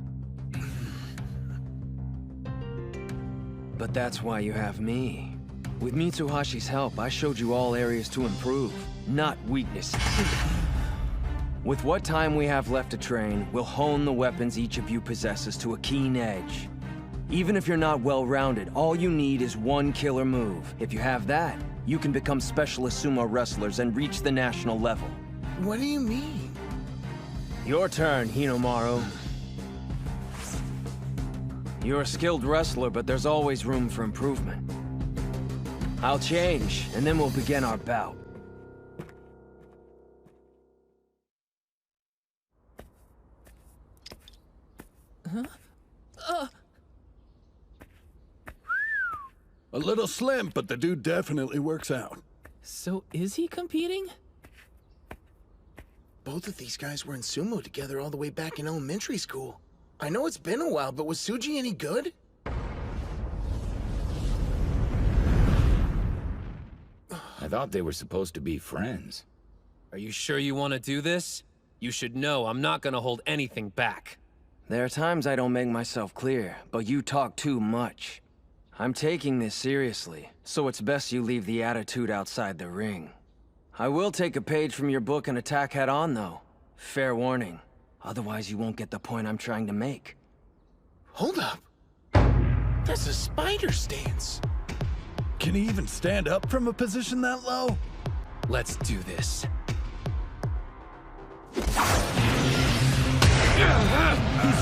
But that's why you have me. With Mitsuhashi's help, I showed you all areas to improve, not weaknesses. With what time we have left to train, we'll hone the weapons each of you possesses to a keen edge. Even if you're not well-rounded, all you need is one killer move. If you have that, you can become specialist sumo wrestlers and reach the national level. What do you mean? Your turn, Hinomaru. You're a skilled wrestler, but there's always room for improvement. I'll change, and then we'll begin our bout. A little slim, but the dude definitely works out. So is he competing? Both of these guys were in sumo together all the way back in elementary school. I know it's been a while, but was Suji any good? I thought they were supposed to be friends. Are you sure you want to do this? You should know I'm not gonna hold anything back. There are times I don't make myself clear, but you talk too much. I'm taking this seriously, so it's best you leave the attitude outside the ring. I will take a page from your book and attack head-on, though. Fair warning. Otherwise, you won't get the point I'm trying to make. Hold up. That's a spider stance. Can he even stand up from a position that low? Let's do this. He's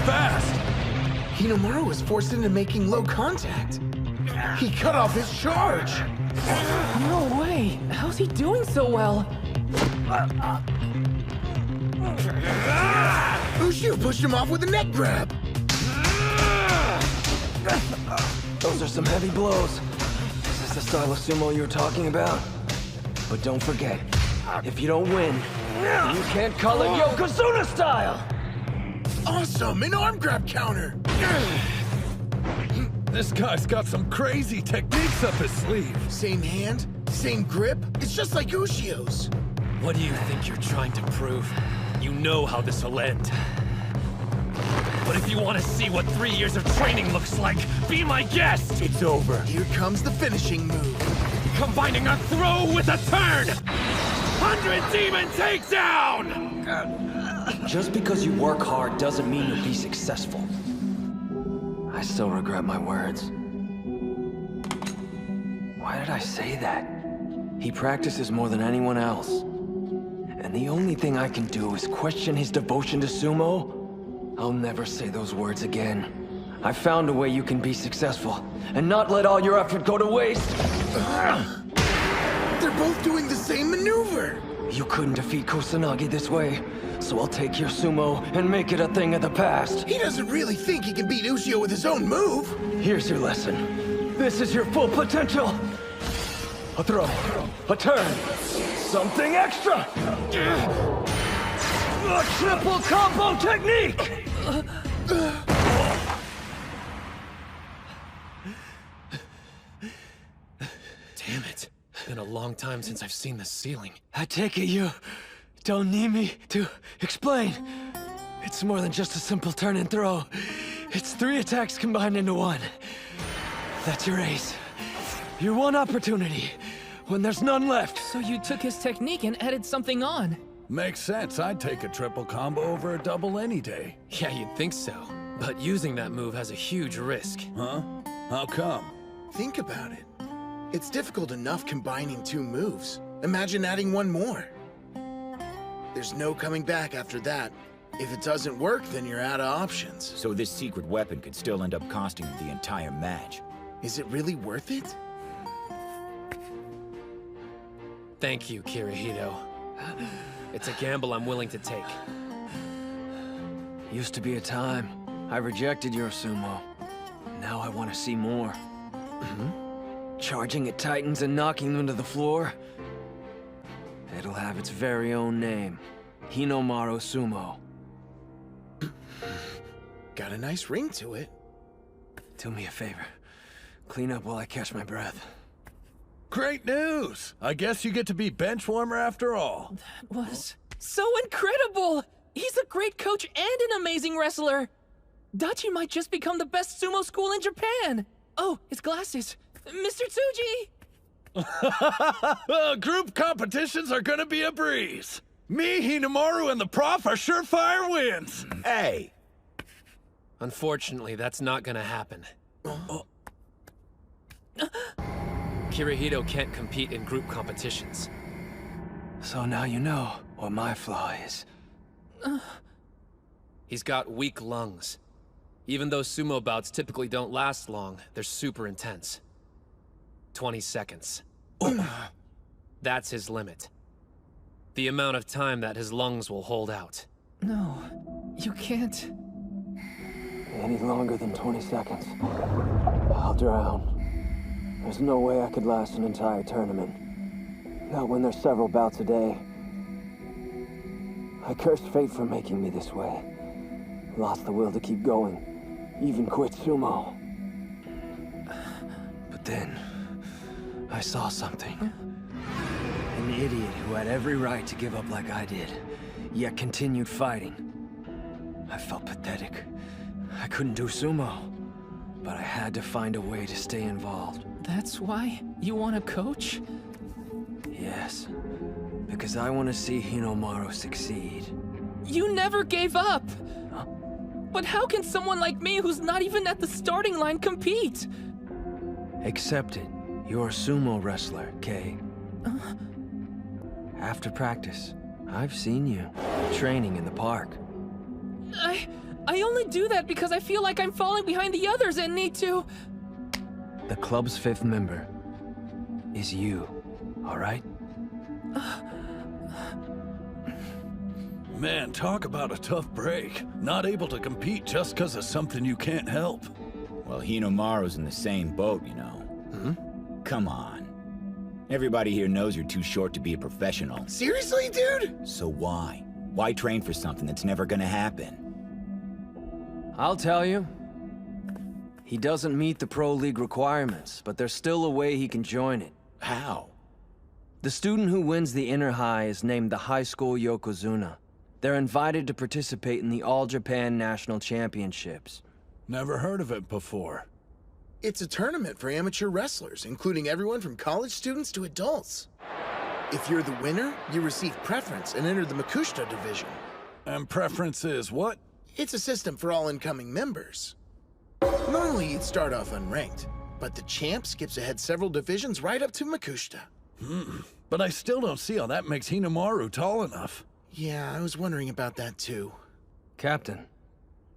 fast! Hinomaru was forced into making low contact. He cut off his charge. No way! How's he doing so well? Ushio pushed him off with a neck grab. Those are some heavy blows. Is this the style of sumo you were talking about? But don't forget, if you don't win, you can't call it Yokozuna style! Awesome! An arm grab counter! This guy's got some crazy techniques up his sleeve. Same hand, same grip. It's just like Ushio's. What do you think you're trying to prove? You know how this will end. But if you want to see what 3 years of training looks like, be my guest! It's over. Here comes the finishing move. Combining a throw with a turn! 100 Demon Takedown! Just because you work hard doesn't mean you'll be successful. I still regret my words. Why did I say that? He practices more than anyone else. And the only thing I can do is question his devotion to sumo? I'll never say those words again. I found a way you can be successful, and not let all your effort go to waste. They're both doing the same maneuver! You couldn't defeat Kusanagi this way, so I'll take your sumo and make it a thing of the past. He doesn't really think he can beat Ushio with his own move. Here's your lesson. This is your full potential. A throw, a turn, something extra! A triple combo technique! Damn it. Been a long time since I've seen the ceiling. I take it you don't need me to explain. It's more than just a simple turn and throw. It's 3 attacks combined into one. That's your ace. Your one opportunity, when there's none left. So you took his technique and added something on. Makes sense. I'd take a triple combo over a double any day. Yeah, you'd think so. But using that move has a huge risk. Huh? How come? Think about it. It's difficult enough combining 2 moves. Imagine adding 1 more. There's no coming back after that. If it doesn't work, then you're out of options. So this secret weapon could still end up costing him the entire match. Is it really worth it? Thank you, Kirihito. It's a gamble I'm willing to take. Used to be a time I rejected your sumo. Now I want to see more. Charging at titans and knocking them to the floor. It'll have its very own name. Hinomaru Sumo. Got a nice ring to it. Do me a favor. Clean up while I catch my breath. Great news! I guess you get to be bench warmer after all. That was so incredible! He's a great coach and an amazing wrestler! Dachi might just become the best sumo school in Japan! Oh, his glasses! Mr. Tsuji! Group competitions are gonna be a breeze. Me, Hinomaru, and the prof are surefire wins. Hey! Unfortunately, that's not gonna happen. Kirihito can't compete in group competitions. So now you know what my flaw is. He's got weak lungs. Even though sumo bouts typically don't last long, they're super intense. 20 seconds. That's his limit. The amount of time that his lungs will hold out. No, you can't. Any longer than 20 seconds, I'll drown. There's no way I could last an entire tournament. Not when there's several bouts a day. I cursed fate for making me this way. Lost the will to keep going. Even quit sumo. But then, I saw something. An idiot who had every right to give up like I did, yet continued fighting. I felt pathetic. I couldn't do sumo, but I had to find a way to stay involved. That's why you want to coach? Yes, because I want to see Hinomaru succeed. You never gave up! Huh? But how can someone like me who's not even at the starting line compete? Accept it. You're a sumo wrestler, Kay. After practice, I've seen you training in the park. I only do that because I feel like I'm falling behind the others and need to... The club's 5th member is you, all right? Man, talk about a tough break. Not able to compete just because of something you can't help. Well, Hinomaru's in the same boat, you know. Hmm? Come on. Everybody here knows you're too short to be a professional. Seriously, dude? So why? Why train for something that's never gonna happen? I'll tell you. He doesn't meet the Pro League requirements, but there's still a way he can join it. How? The student who wins the Inner High is named the High School Yokozuna. They're invited to participate in the All Japan National Championships. Never heard of it before. It's a tournament for amateur wrestlers, including everyone from college students to adults. If you're the winner, you receive preference and enter the Makushita division. And preference is what? It's a system for all incoming members. Normally, you'd start off unranked, but the champ skips ahead several divisions right up to Makushita. But I still don't see how that makes Hinomaru tall enough. Yeah, I was wondering about that too. Captain,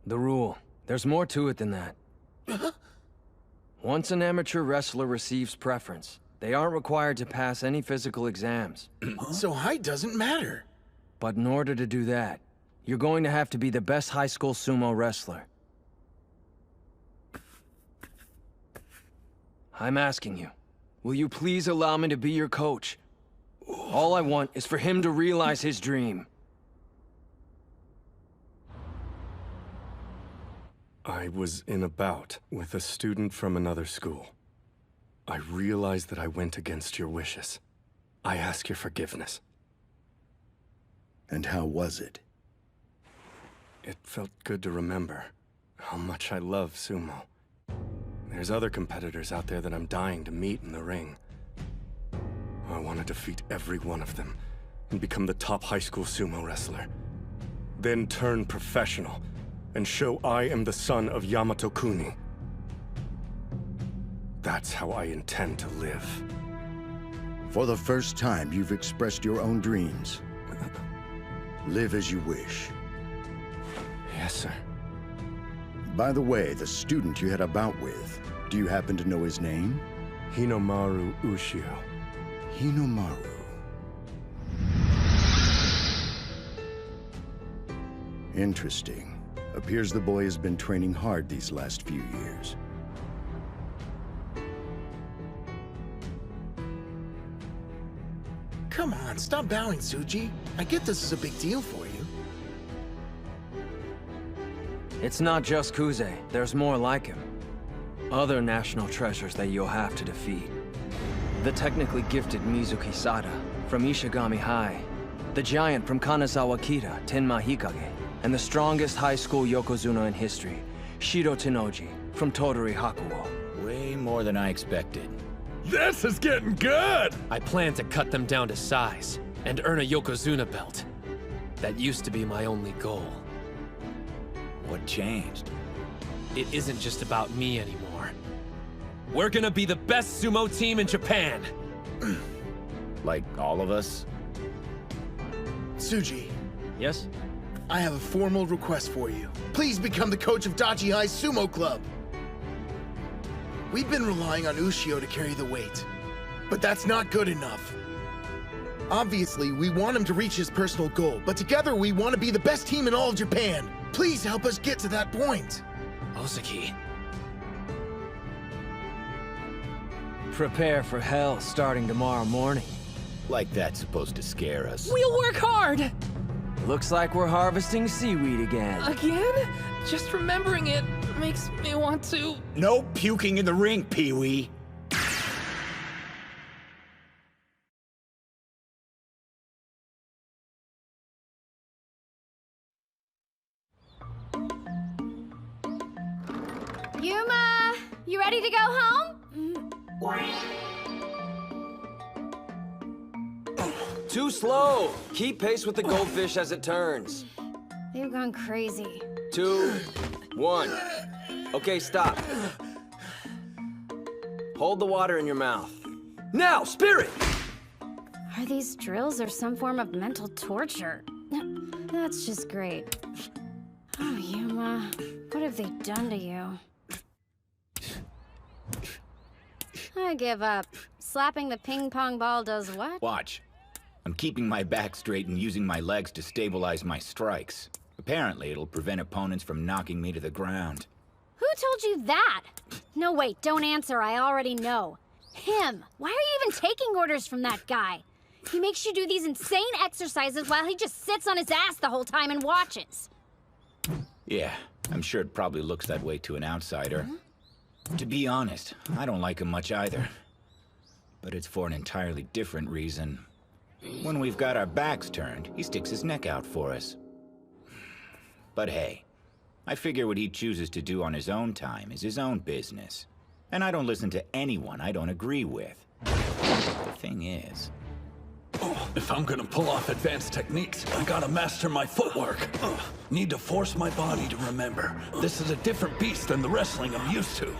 the rule. There's more to it than that. Once an amateur wrestler receives preference, they aren't required to pass any physical exams. So height doesn't matter. But in order to do that, you're going to have to be the best high school sumo wrestler. I'm asking you, will you please allow me to be your coach? All I want is for him to realize his dream. I was in a bout with a student from another school. I realized that I went against your wishes. I ask your forgiveness. And how was it? It felt good to remember how much I love sumo. There's other competitors out there that I'm dying to meet in the ring. I want to defeat every one of them and become the top high school sumo wrestler. Then turn professional and show I am the son of Yamato Kuni. That's how I intend to live. For the first time, you've expressed your own dreams. Live as you wish. Yes, sir. By the way, the student you had a bout with, do you happen to know his name? Hinomaru Ushio. Hinomaru. Interesting. Appears the boy has been training hard these last few years. Come on, stop bowing, Tsuji. I get this is a big deal for you. It's not just Kuze, there's more like him. Other national treasures that you'll have to defeat. The technically gifted Mizuki Sada from Ishigami High. The giant from Kanazawa Kita, Tenma Hikage. And the strongest high school Yokozuna in history, Shiro Tenoji from Tottori Hakuo. Way more than I expected. This is getting good! I plan to cut them down to size and earn a Yokozuna belt. That used to be my only goal. What changed? It isn't just about me anymore. We're gonna be the best sumo team in Japan! Like all of us? Tsuji. Yes? I have a formal request for you. Please become the coach of Dachi High Sumo Club. We've been relying on Ushio to carry the weight, but that's not good enough. Obviously, we want him to reach his personal goal, but together we want to be the best team in all of Japan. Please help us get to that point. Ozaki. Prepare for hell starting tomorrow morning. Like that's supposed to scare us. We'll work hard! Looks like we're harvesting seaweed again. Again? Just remembering it makes me want to... No puking in the ring, Pee-wee. Yuma, you ready to go home? Too slow! Keep pace with the goldfish as it turns. They've gone crazy. 2, 1. Okay, stop. Hold the water in your mouth. Now, Spirit! Are these drills or some form of mental torture? That's just great. Oh, Yuma, what have they done to you? I give up. Slapping the ping pong ball does what? Watch. I'm keeping my back straight and using my legs to stabilize my strikes. Apparently, it'll prevent opponents from knocking me to the ground. Who told you that? No, wait, don't answer. I already know. Him. Why are you even taking orders from that guy? He makes you do these insane exercises while he just sits on his ass the whole time and watches. Yeah, I'm sure it probably looks that way to an outsider. To be honest, I don't like him much either. But it's for an entirely different reason. When we've got our backs turned, he sticks his neck out for us. But hey, I figure what he chooses to do on his own time is his own business. And I don't listen to anyone I don't agree with. The thing is... If I'm gonna pull off advanced techniques, I gotta master my footwork. Need to force my body to remember. This is a different beast than the wrestling I'm used to.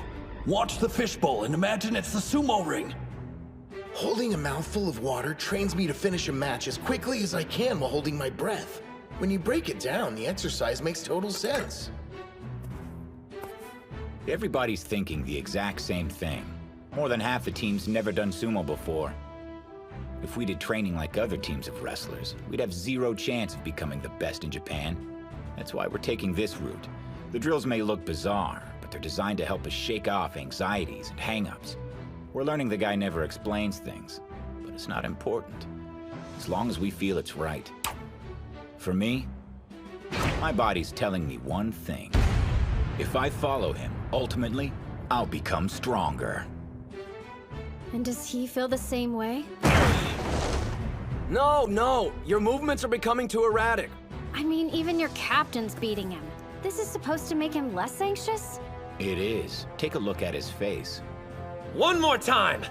Watch the fishbowl and imagine it's the sumo ring. Holding a mouthful of water trains me to finish a match as quickly as I can while holding my breath. When you break it down, the exercise makes total sense. Everybody's thinking the exact same thing. More than half the team's never done sumo before. If we did training like other teams of wrestlers, we'd have zero chance of becoming the best in Japan. That's why we're taking this route. The drills may look bizarre, but they're designed to help us shake off anxieties and hang-ups. We're learning the guy never explains things, but it's not important, as long as we feel it's right. For me, my body's telling me one thing. If I follow him, ultimately, I'll become stronger. And does he feel the same way? No! Your movements are becoming too erratic. I mean, even your captain's beating him. This is supposed to make him less anxious? It is. Take a look at his face. One more time!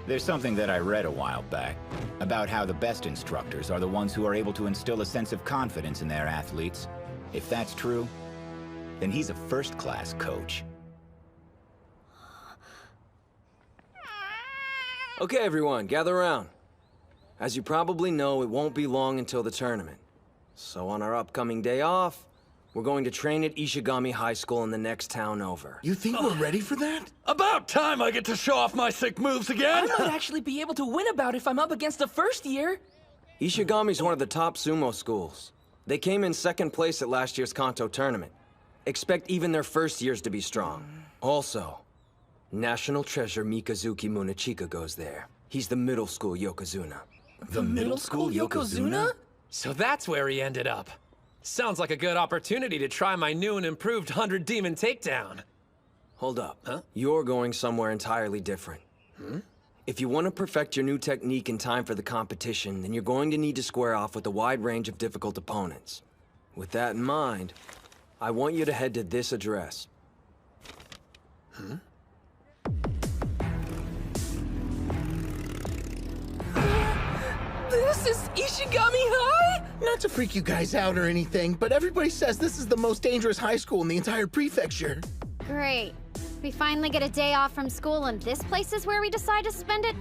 There's something that I read a while back about how the best instructors are the ones who are able to instill a sense of confidence in their athletes. If that's true, then he's a first-class coach. Okay, everyone, gather around. As you probably know, it won't be long until the tournament. So on our upcoming day off, we're going to train at Ishigami High School in the next town over. You think we're ready for that? About time I get to show off my sick moves again! I might actually be able to win a bout if I'm up against the first year. Ishigami's one of the top sumo schools. They came in second place at last year's Kanto tournament. Expect even their first years to be strong. Also, National Treasure Mikazuki Munachika goes there. He's the middle school Yokozuna. The middle school Yokozuna? So that's where he ended up. Sounds like a good opportunity to try my new and improved 100 Demon Takedown. Hold up. Huh? You're going somewhere entirely different. If you want to perfect your new technique in time for the competition, then you're going to need to square off with a wide range of difficult opponents. With that in mind, I want you to head to this address. This is Ishigami High? Not to freak you guys out or anything, but everybody says this is the most dangerous high school in the entire prefecture. Great. We finally get a day off from school and this place is where we decide to spend it?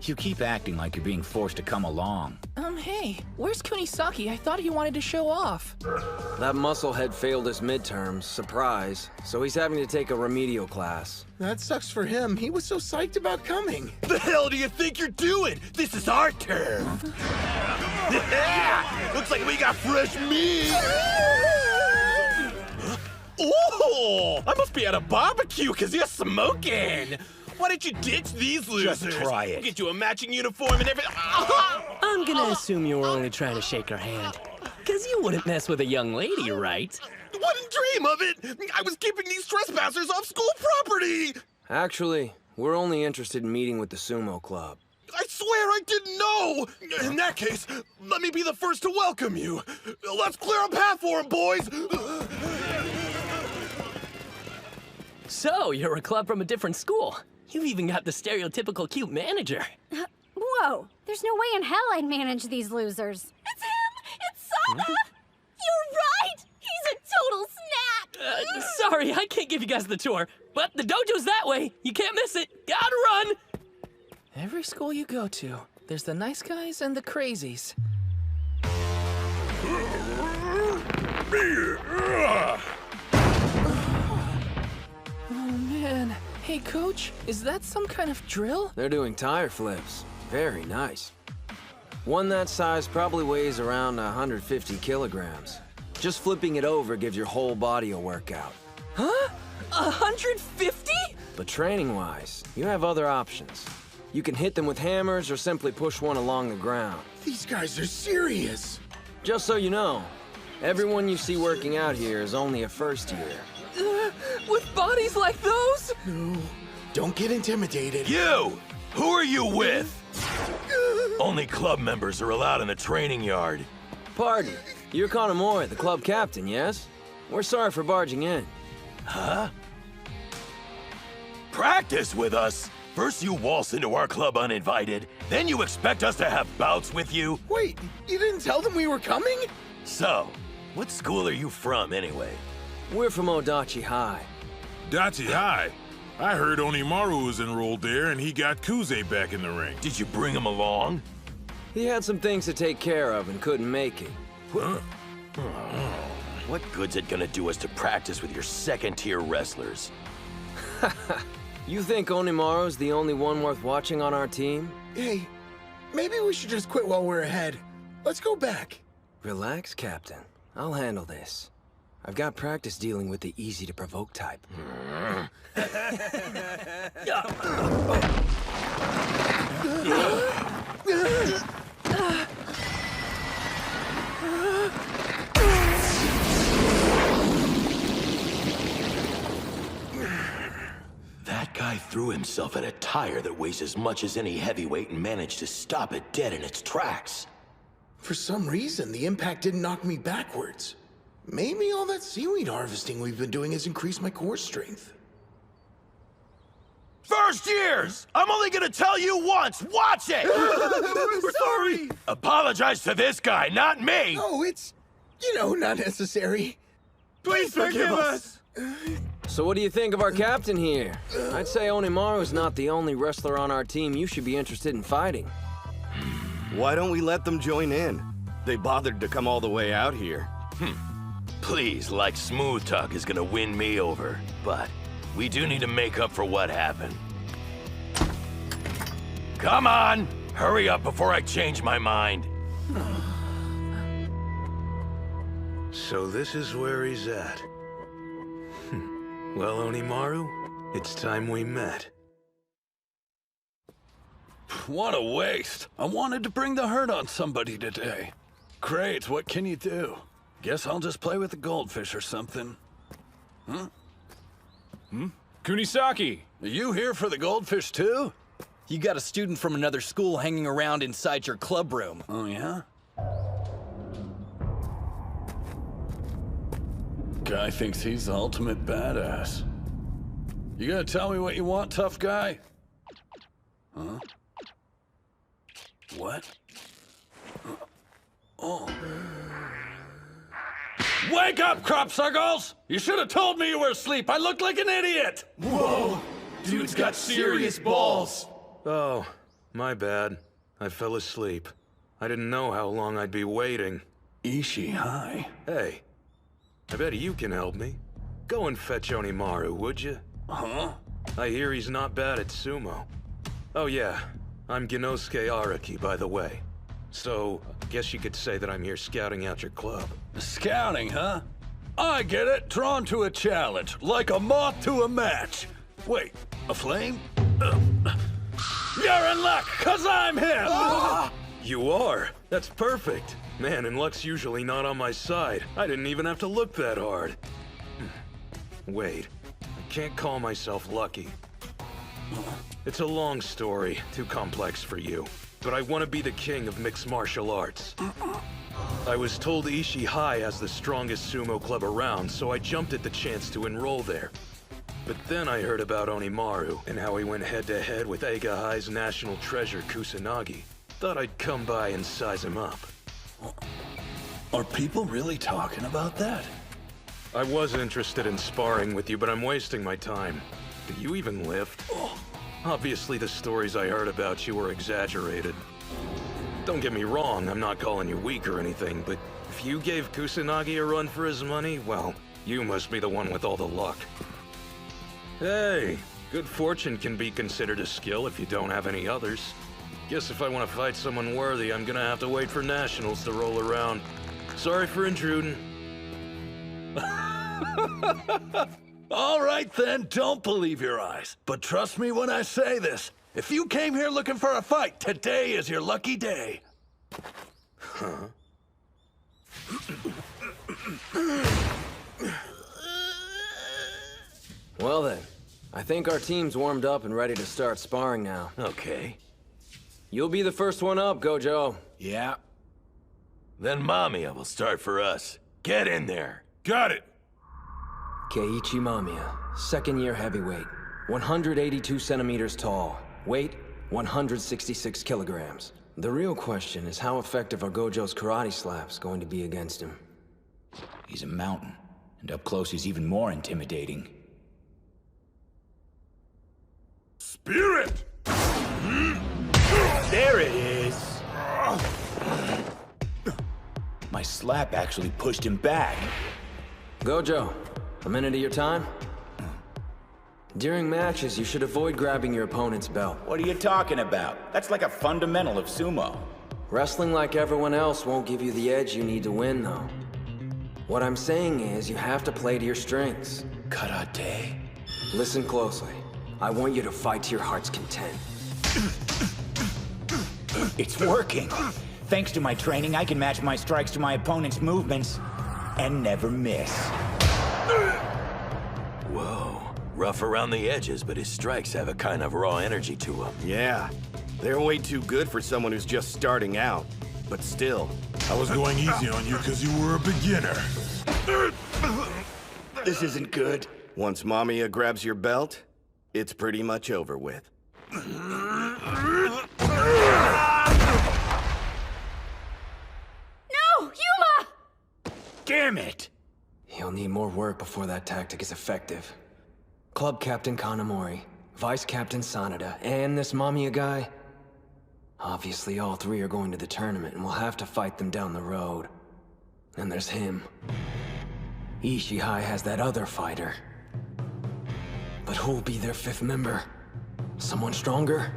You keep acting like you're being forced to come along. Hey, where's Kunisaki? I thought he wanted to show off. That musclehead failed his midterms, surprise, so he's having to take a remedial class. That sucks for him. He was so psyched about coming. The hell do you think you're doing? This is our turn. Yeah! Looks like we got fresh meat! Oh, I must be at a barbecue because you're smoking. Why don't you ditch these losers? Just try it. Get you a matching uniform and everything. I'm gonna assume you were only trying to shake her hand. Because you wouldn't mess with a young lady, right? Wouldn't dream of it. I was keeping these trespassers off school property. Actually, we're only interested in meeting with the sumo club. I swear I didn't know! In that case, let me be the first to welcome you. Let's clear a path for him, boys! So, you're a club from a different school. You've even got the stereotypical cute manager. Whoa, there's no way in hell I'd manage these losers. It's him! It's Sana! You're right! He's a total snack! Sorry, I can't give you guys the tour, but the dojo's that way. You can't miss it. Gotta run! Every school you go to, there's the nice guys and the crazies. Oh man. Hey coach, is that some kind of drill? They're doing tire flips. Very nice. One that size probably weighs around 150 kilograms. Just flipping it over gives your whole body a workout. Huh? 150? But training-wise, you have other options. You can hit them with hammers or simply push one along the ground. These guys are serious. Just so you know, everyone you see working out here is only a first year. With bodies like those? No, don't get intimidated. You! Who are you with? Only club members are allowed in the training yard. Pardon, you're Hinomaru, the club captain, yes? We're sorry for barging in. Huh? Practice with us? First you waltz into our club uninvited, then you expect us to have bouts with you? Wait, you didn't tell them we were coming? So, what school are you from anyway? We're from Odachi High. Dachi High? I heard Hinomaru was enrolled there and he got Kuze back in the ring. Did you bring him along? He had some things to take care of and couldn't make it. Huh? What good's it gonna do us to practice with your second-tier wrestlers? You think Hinomaru's the only one worth watching on our team? Hey, maybe we should just quit while we're ahead. Let's go back. Relax, Captain. I'll handle this. I've got practice dealing with the easy-to-provoke type. That guy threw himself at a tire that weighs as much as any heavyweight and managed to stop it dead in its tracks. For some reason, the impact didn't knock me backwards. Maybe all that seaweed harvesting we've been doing has increased my core strength. First years! I'm only gonna tell you once! Watch it! We're sorry! Apologize to this guy, not me! Oh, it's, not necessary. Please forgive us! So what do you think of our captain here? I'd say Hinomaru's not the only wrestler on our team you should be interested in fighting. Why don't we let them join in? They bothered to come all the way out here. Please, like Smooth Talk is gonna win me over, but we do need to make up for what happened. Come on! Hurry up before I change my mind. So this is where he's at. Well, Hinomaru, it's time we met. What a waste. I wanted to bring the hurt on somebody today. Great, what can you do? Guess I'll just play with the goldfish or something. Kunisaki! Are you here for the goldfish too? You got a student from another school hanging around inside your club room. Oh yeah? Guy thinks he's the ultimate badass. You gonna tell me what you want, tough guy? Huh? What? Oh. Wake up, crop circles! You should have told me you were asleep. I looked like an idiot! Whoa! Dude's got serious balls! Oh, my bad. I fell asleep. I didn't know how long I'd be waiting. Ishi, hi. Hey, I bet you can help me. Go and fetch Hinomaru, would you? Huh? I hear he's not bad at sumo. Oh yeah, I'm Genosuke Araki, by the way. So, guess you could say that I'm here scouting out your club. Scouting, huh? I get it. Drawn to a challenge, like a moth to a match. Wait, a flame? You're in luck, 'cause I'm him! You are? That's perfect. Man, and luck's usually not on my side. I didn't even have to look that hard. Wait, I can't call myself lucky. It's a long story, too complex for you. But I want to be the king of mixed martial arts. I was told Ishii High has the strongest sumo club around, so I jumped at the chance to enroll there. But then I heard about Hinomaru and how he went head-to-head with Eiga High's national treasure, Kusanagi. Thought I'd come by and size him up. Are people really talking about that? I was interested in sparring with you, but I'm wasting my time. Do you even lift? Obviously, the stories I heard about you were exaggerated. Don't get me wrong, I'm not calling you weak or anything, but if you gave Kusanagi a run for his money, well, you must be the one with all the luck. Hey, good fortune can be considered a skill if you don't have any others. Guess if I want to fight someone worthy, I'm gonna have to wait for nationals to roll around. Sorry for intruding. All right then, don't believe your eyes. But trust me when I say this. If you came here looking for a fight, today is your lucky day. Huh? Well then, I think our team's warmed up and ready to start sparring now. Okay. You'll be the first one up, Gojo. Yeah. Then Mamiya will start for us. Get in there. Got it. Keiichi Mamiya, second-year heavyweight, 182 centimeters tall, weight 166 kilograms. The real question is how effective are Gojo's karate slaps going to be against him? He's a mountain, and up close he's even more intimidating. Spirit! There it is! My slap actually pushed him back. Gojo, a minute of your time? During matches, you should avoid grabbing your opponent's belt. What are you talking about? That's like a fundamental of sumo. Wrestling like everyone else won't give you the edge you need to win, though. What I'm saying is, you have to play to your strengths. Karate. Listen closely. I want you to fight to your heart's content. It's working. Thanks to my training, I can match my strikes to my opponent's movements and never miss. Whoa. Rough around the edges, but his strikes have a kind of raw energy to them. Yeah. They're way too good for someone who's just starting out. But still. I was going easy on you because you were a beginner. This isn't good. Once Mamiya grabs your belt, it's pretty much over with. No, Yuma! Damn it! He'll need more work before that tactic is effective. Club Captain Kanamori, Vice Captain Sanada, and this Mamiya guy. Obviously, all three are going to the tournament, and we'll have to fight them down the road. And there's him. Ishii High has that other fighter. But who'll be their fifth member? Someone stronger?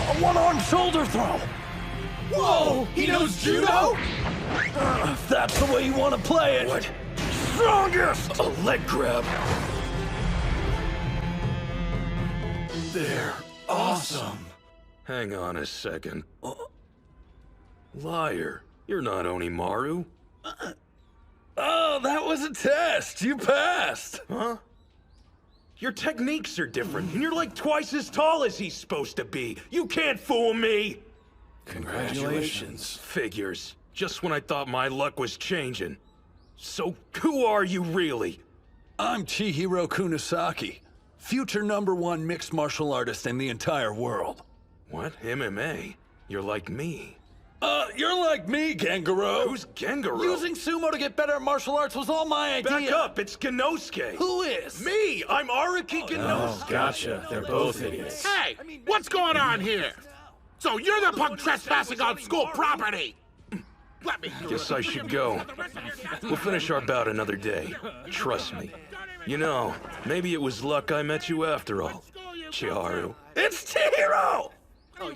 A one-arm shoulder throw! Whoa! He knows judo? If that's the way you want to play it. What? Strongest! A leg grab. They're awesome. Hang on a second. Liar. You're not Hinomaru. Oh, that was a test. You passed. Huh? Your techniques are different, and you're like twice as tall as he's supposed to be. You can't fool me! Congratulations. Figures. Just when I thought my luck was changing. So, who are you really? I'm Chihiro Kunisaki, future #1 mixed martial artist in the entire world. What? MMA? You're like me. You're like me, Gengaro. Who's Gengaro? Using sumo to get better at martial arts was all my idea. Back up, it's Genosuke. Who is? Me! I'm Araki Genosuke. Oh, gotcha. They're both idiots. Hey, what's going on here? So you're the punk trespassing on school property! Let me Guess I should go. We'll finish our bout another day. Trust me. You know, maybe it was luck I met you after all. Chiharu. It's Chihiro!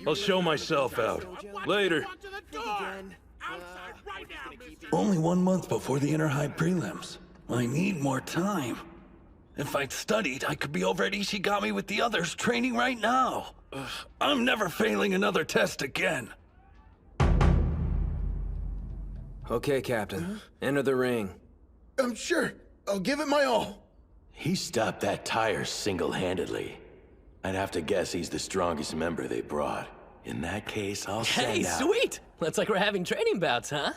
I'll show myself out. Later. Only 1 month before the Inter-High prelims. I need more time. If I'd studied, I could be over at Ishigami with the others training right now. I'm never failing another test again. Okay, Captain. Enter the ring. I'm sure. I'll give it my all. He stopped that tire single-handedly. I'd have to guess he's the strongest member they brought. In that case, I'll send Hey, out... sweet! Looks like we're having training bouts, huh?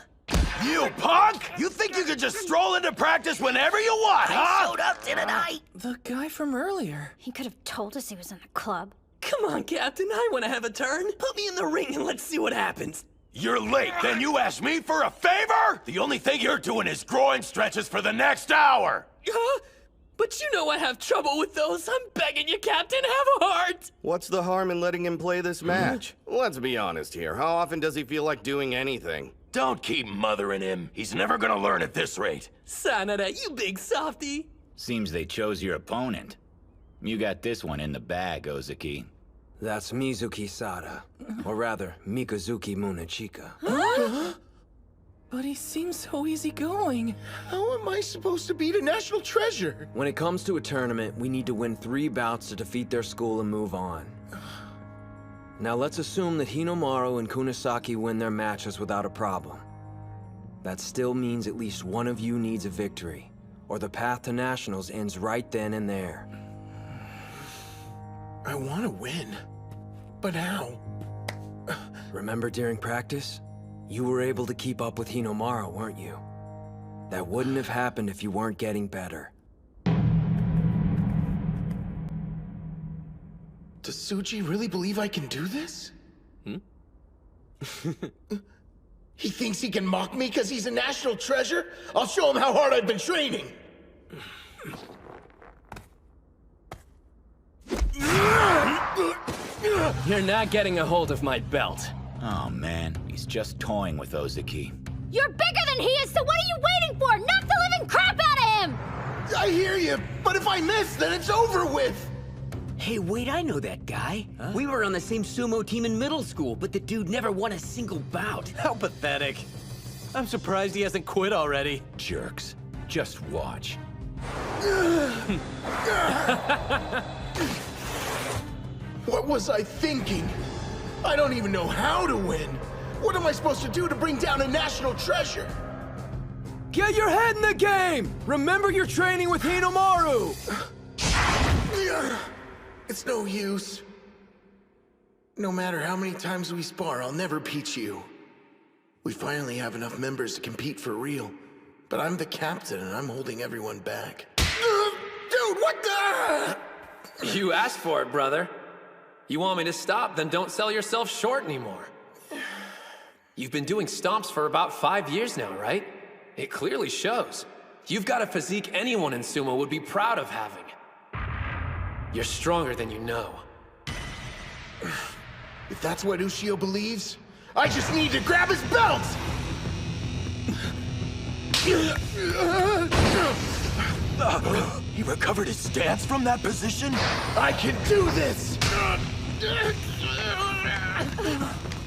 You punk! You think you could just stroll into practice whenever you want, huh? I showed up, didn't I? The guy from earlier. He could have told us he was in the club. Come on, Captain, I want to have a turn. Put me in the ring and let's see what happens. You're late, then you ask me for a favor? The only thing you're doing is groin stretches for the next hour! Huh? But you know I have trouble with those. I'm begging you, Captain, have a heart! What's the harm in letting him play this match? Let's be honest here. How often does he feel like doing anything? Don't keep mothering him. He's never gonna learn at this rate. Sanada, you big softy. Seems they chose your opponent. You got this one in the bag, Ozaki. That's Mizuki Sada. Or rather, Mikazuki Munechika. Huh? But he seems so easygoing. How am I supposed to beat a national treasure? When it comes to a tournament, we need to win 3 bouts to defeat their school and move on. Now let's assume that Hinomaru and Kunisaki win their matches without a problem. That still means at least one of you needs a victory, or the path to nationals ends right then and there. I want to win, but how? Remember during practice? You were able to keep up with Hinomaru, weren't you? That wouldn't have happened if you weren't getting better. Does Suji really believe I can do this? He thinks he can mock me because he's a national treasure? I'll show him how hard I've been training! You're not getting a hold of my belt. Oh man, he's just toying with Ozaki. You're bigger than he is, so what are you waiting for? Knock the living crap out of him! I hear you, but if I miss, then it's over with! Hey, wait, I know that guy. Huh? We were on the same sumo team in middle school, but the dude never won a single bout. How pathetic. I'm surprised he hasn't quit already. Jerks. Just watch. What was I thinking? I don't even know how to win. What am I supposed to do to bring down a national treasure? Get your head in the game! Remember you're training with Hinomaru! It's no use. No matter how many times we spar, I'll never beat you. We finally have enough members to compete for real. But I'm the captain and I'm holding everyone back. Dude, what the? You asked for it, brother. You want me to stop, then don't sell yourself short anymore. You've been doing stomps for about 5 years now, right? It clearly shows. You've got a physique anyone in sumo would be proud of having. You're stronger than you know. If that's what Ushio believes, I just need to grab his belt! He recovered his stance from that position? I can do this!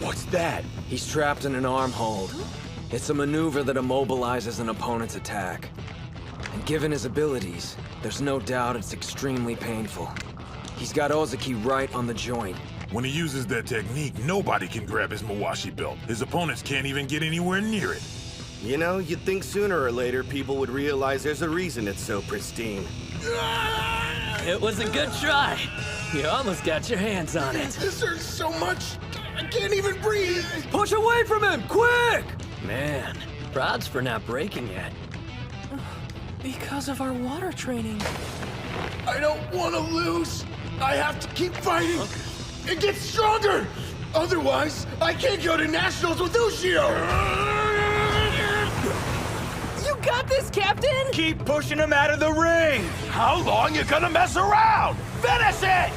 What's that? He's trapped in an arm hold. It's a maneuver that immobilizes an opponent's attack. And given his abilities, there's no doubt it's extremely painful. He's got Ozaki right on the joint. When he uses that technique, nobody can grab his Mawashi belt. His opponents can't even get anywhere near it. You know, you'd think sooner or later people would realize there's a reason it's so pristine. It was a good try. You almost got your hands on it. This hurts so much, I can't even breathe! Push away from him, quick! Man, prods for not breaking yet. Because of our water training. I don't want to lose! I have to keep fighting and get stronger! Otherwise, I can't go to nationals with Ushio! You got this, Captain! Keep pushing him out of the ring! How long you gonna mess around? Finish it!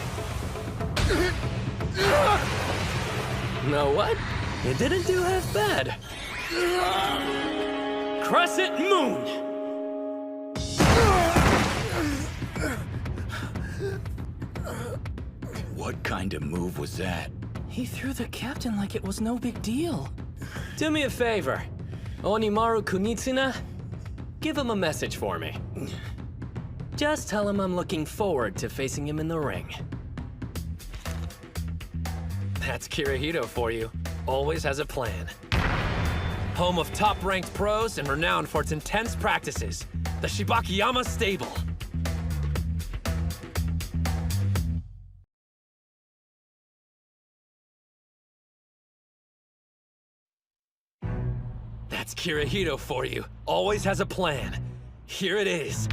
Know what? You didn't do half bad. Crescent Moon! What kind of move was that? He threw the captain like it was no big deal. Do me a favor. Hinomaru Kunitsuna, give him a message for me. Just tell him I'm looking forward to facing him in the ring. That's Kirihito for you. Always has a plan. Home of top-ranked pros and renowned for its intense practices, the Shibakiyama Stable. That's Kirihito for you. Always has a plan. Here it is.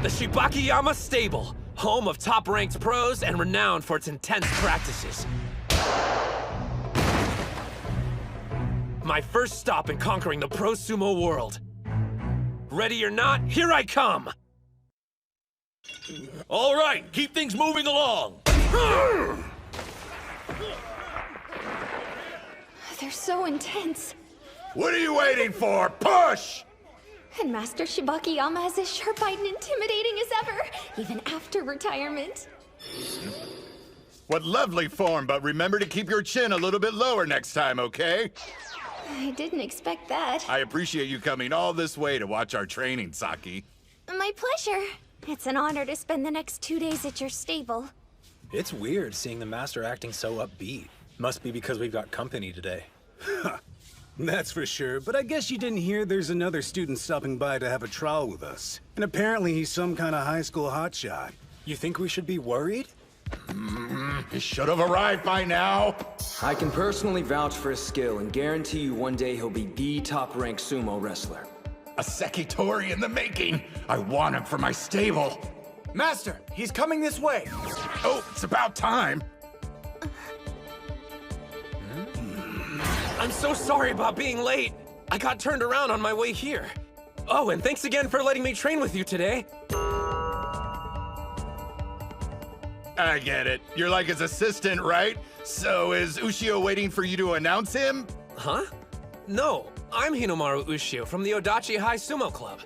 The Shibakiyama Stable, home of top-ranked pros and renowned for its intense practices. My first stop in conquering the pro sumo world. Ready or not, here I come! All right, keep things moving along. They're so intense. What are you waiting for? Push! And Master Shibakiyama is as sharp-eyed and intimidating as ever, even after retirement. What lovely form, but remember to keep your chin a little bit lower next time, okay? I didn't expect that. I appreciate you coming all this way to watch our training, Saki. My pleasure. It's an honor to spend the next 2 days at your stable. It's weird seeing the master acting so upbeat. Must be because we've got company today. That's for sure, but I guess you didn't hear there's another student stopping by to have a trial with us. And apparently he's some kind of high school hotshot. You think we should be worried? He should have arrived by now. I can personally vouch for his skill and guarantee you one day he'll be the top-ranked sumo wrestler. A Sekitori in the making. I want him for my stable. Master, he's coming this way. Oh, it's about time. I'm so sorry about being late. I got turned around on my way here. Oh, and thanks again for letting me train with you today. I get it. You're like his assistant, right? So is Ushio waiting for you to announce him? Huh? No, I'm Hinomaru Ushio from the Odachi High Sumo Club.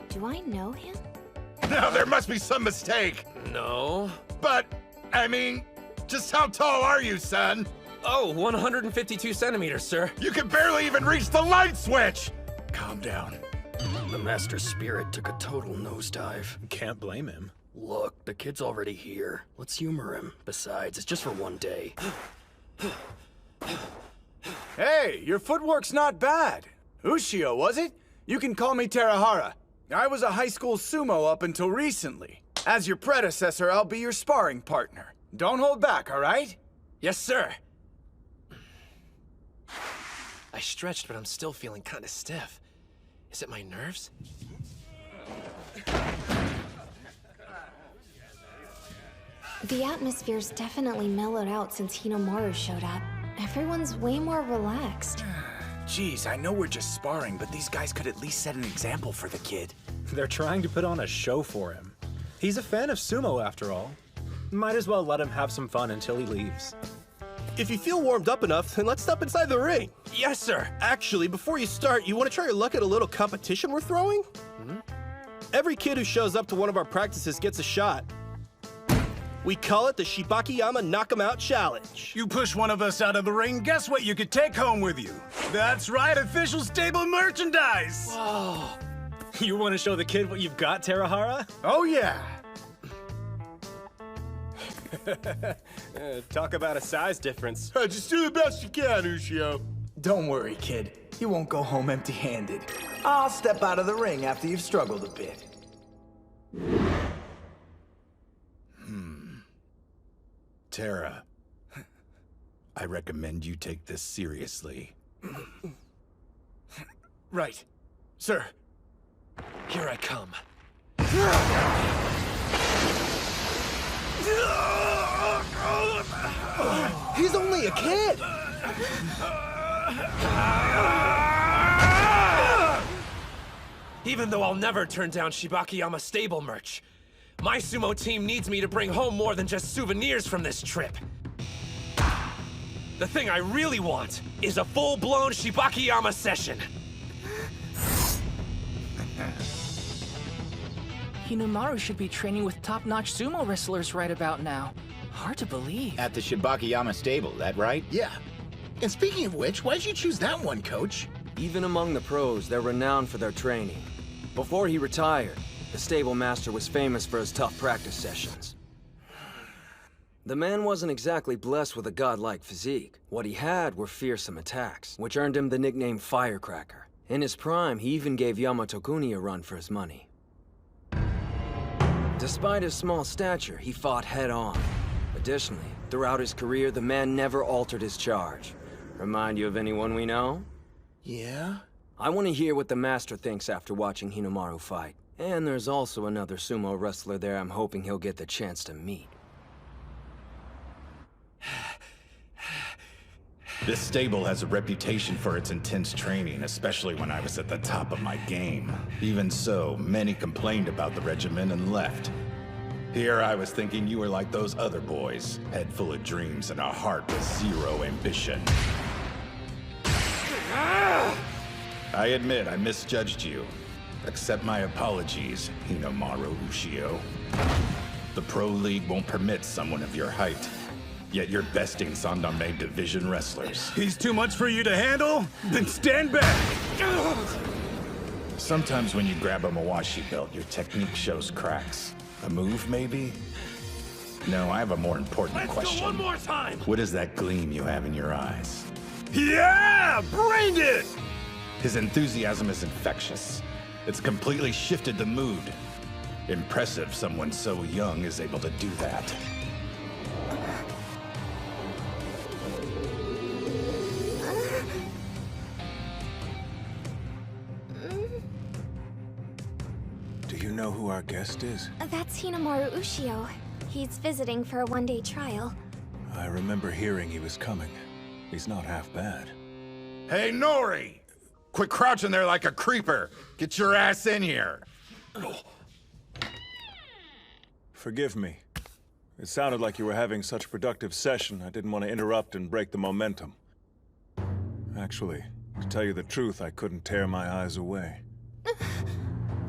Do I know him? No, there must be some mistake. No. But, I mean, just how tall are you, son? Oh, 152 centimeters, sir. You can barely even reach the light switch! Calm down. The master's spirit took a total nosedive. Can't blame him. Look, the kid's already here. Let's humor him. Besides, it's just for one day. Hey, your footwork's not bad. Ushio, was it? You can call me Terahara. I was a high school sumo up until recently. As your predecessor, I'll be your sparring partner. Don't hold back, all right? Yes, sir. I stretched, but I'm still feeling kind of stiff. Is it my nerves? The atmosphere's definitely mellowed out since Hinomaru showed up. Everyone's way more relaxed. Geez, I know we're just sparring, but these guys could at least set an example for the kid. They're trying to put on a show for him. He's a fan of sumo, after all. Might as well let him have some fun until he leaves. If you feel warmed up enough, then let's step inside the ring. Yes, sir. Actually, before you start, you want to try your luck at a little competition we're throwing? Every kid who shows up to one of our practices gets a shot. We call it the Shibakiyama Knock 'em Out Challenge. You push one of us out of the ring, guess what you could take home with you? That's right, official stable merchandise! Whoa. You want to show the kid what you've got, Terahara? Oh, yeah. Talk about a size difference. Just do the best you can, Ushio. Don't worry, kid. You won't go home empty-handed. I'll step out of the ring after you've struggled a bit. Tara, I recommend you take this seriously. Right. Sir. Here I come. He's only a kid! Even though I'll never turn down Shibakiyama stable merch, my sumo team needs me to bring home more than just souvenirs from this trip. The thing I really want is a full-blown Shibakiyama session. Hinomaru should be training with top-notch sumo wrestlers right about now. Hard to believe. At the Shibakiyama stable, that right? Yeah. And speaking of which, why'd you choose that one, Coach? Even among the pros, they're renowned for their training. Before he retired, the stable master was famous for his tough practice sessions. The man wasn't exactly blessed with a godlike physique. What he had were fearsome attacks, which earned him the nickname Firecracker. In his prime, he even gave Yamato-kuni a run for his money. Despite his small stature, he fought head-on. Additionally, throughout his career, the man never altered his charge. Remind you of anyone we know? Yeah? I want to hear what the Master thinks after watching Hinomaru fight. And there's also another sumo wrestler there I'm hoping he'll get the chance to meet. This stable has a reputation for its intense training, especially when I was at the top of my game. Even so, many complained about the regimen and left. Here I was thinking you were like those other boys, head full of dreams and a heart with zero ambition. I admit I misjudged you. Accept my apologies, Hinomaru Ushio. The Pro League won't permit someone of your height. Yet you're besting Sandame Division wrestlers. He's too much for you to handle? Then stand back! Sometimes when you grab a Mawashi belt, your technique shows cracks. A move, maybe? No, I have a more important question. Go one more time! What is that gleam you have in your eyes? Yeah! Bring it! His enthusiasm is infectious. It's completely shifted the mood. Impressive someone so young is able to do that. Do you know who our guest is? That's Hinomaru Ushio. He's visiting for a one-day trial. I remember hearing he was coming. He's not half bad. Hey, Nori! Quit crouching there like a creeper! Get your ass in here! Forgive me. It sounded like you were having such a productive session, I didn't want to interrupt and break the momentum. Actually, to tell you the truth, I couldn't tear my eyes away.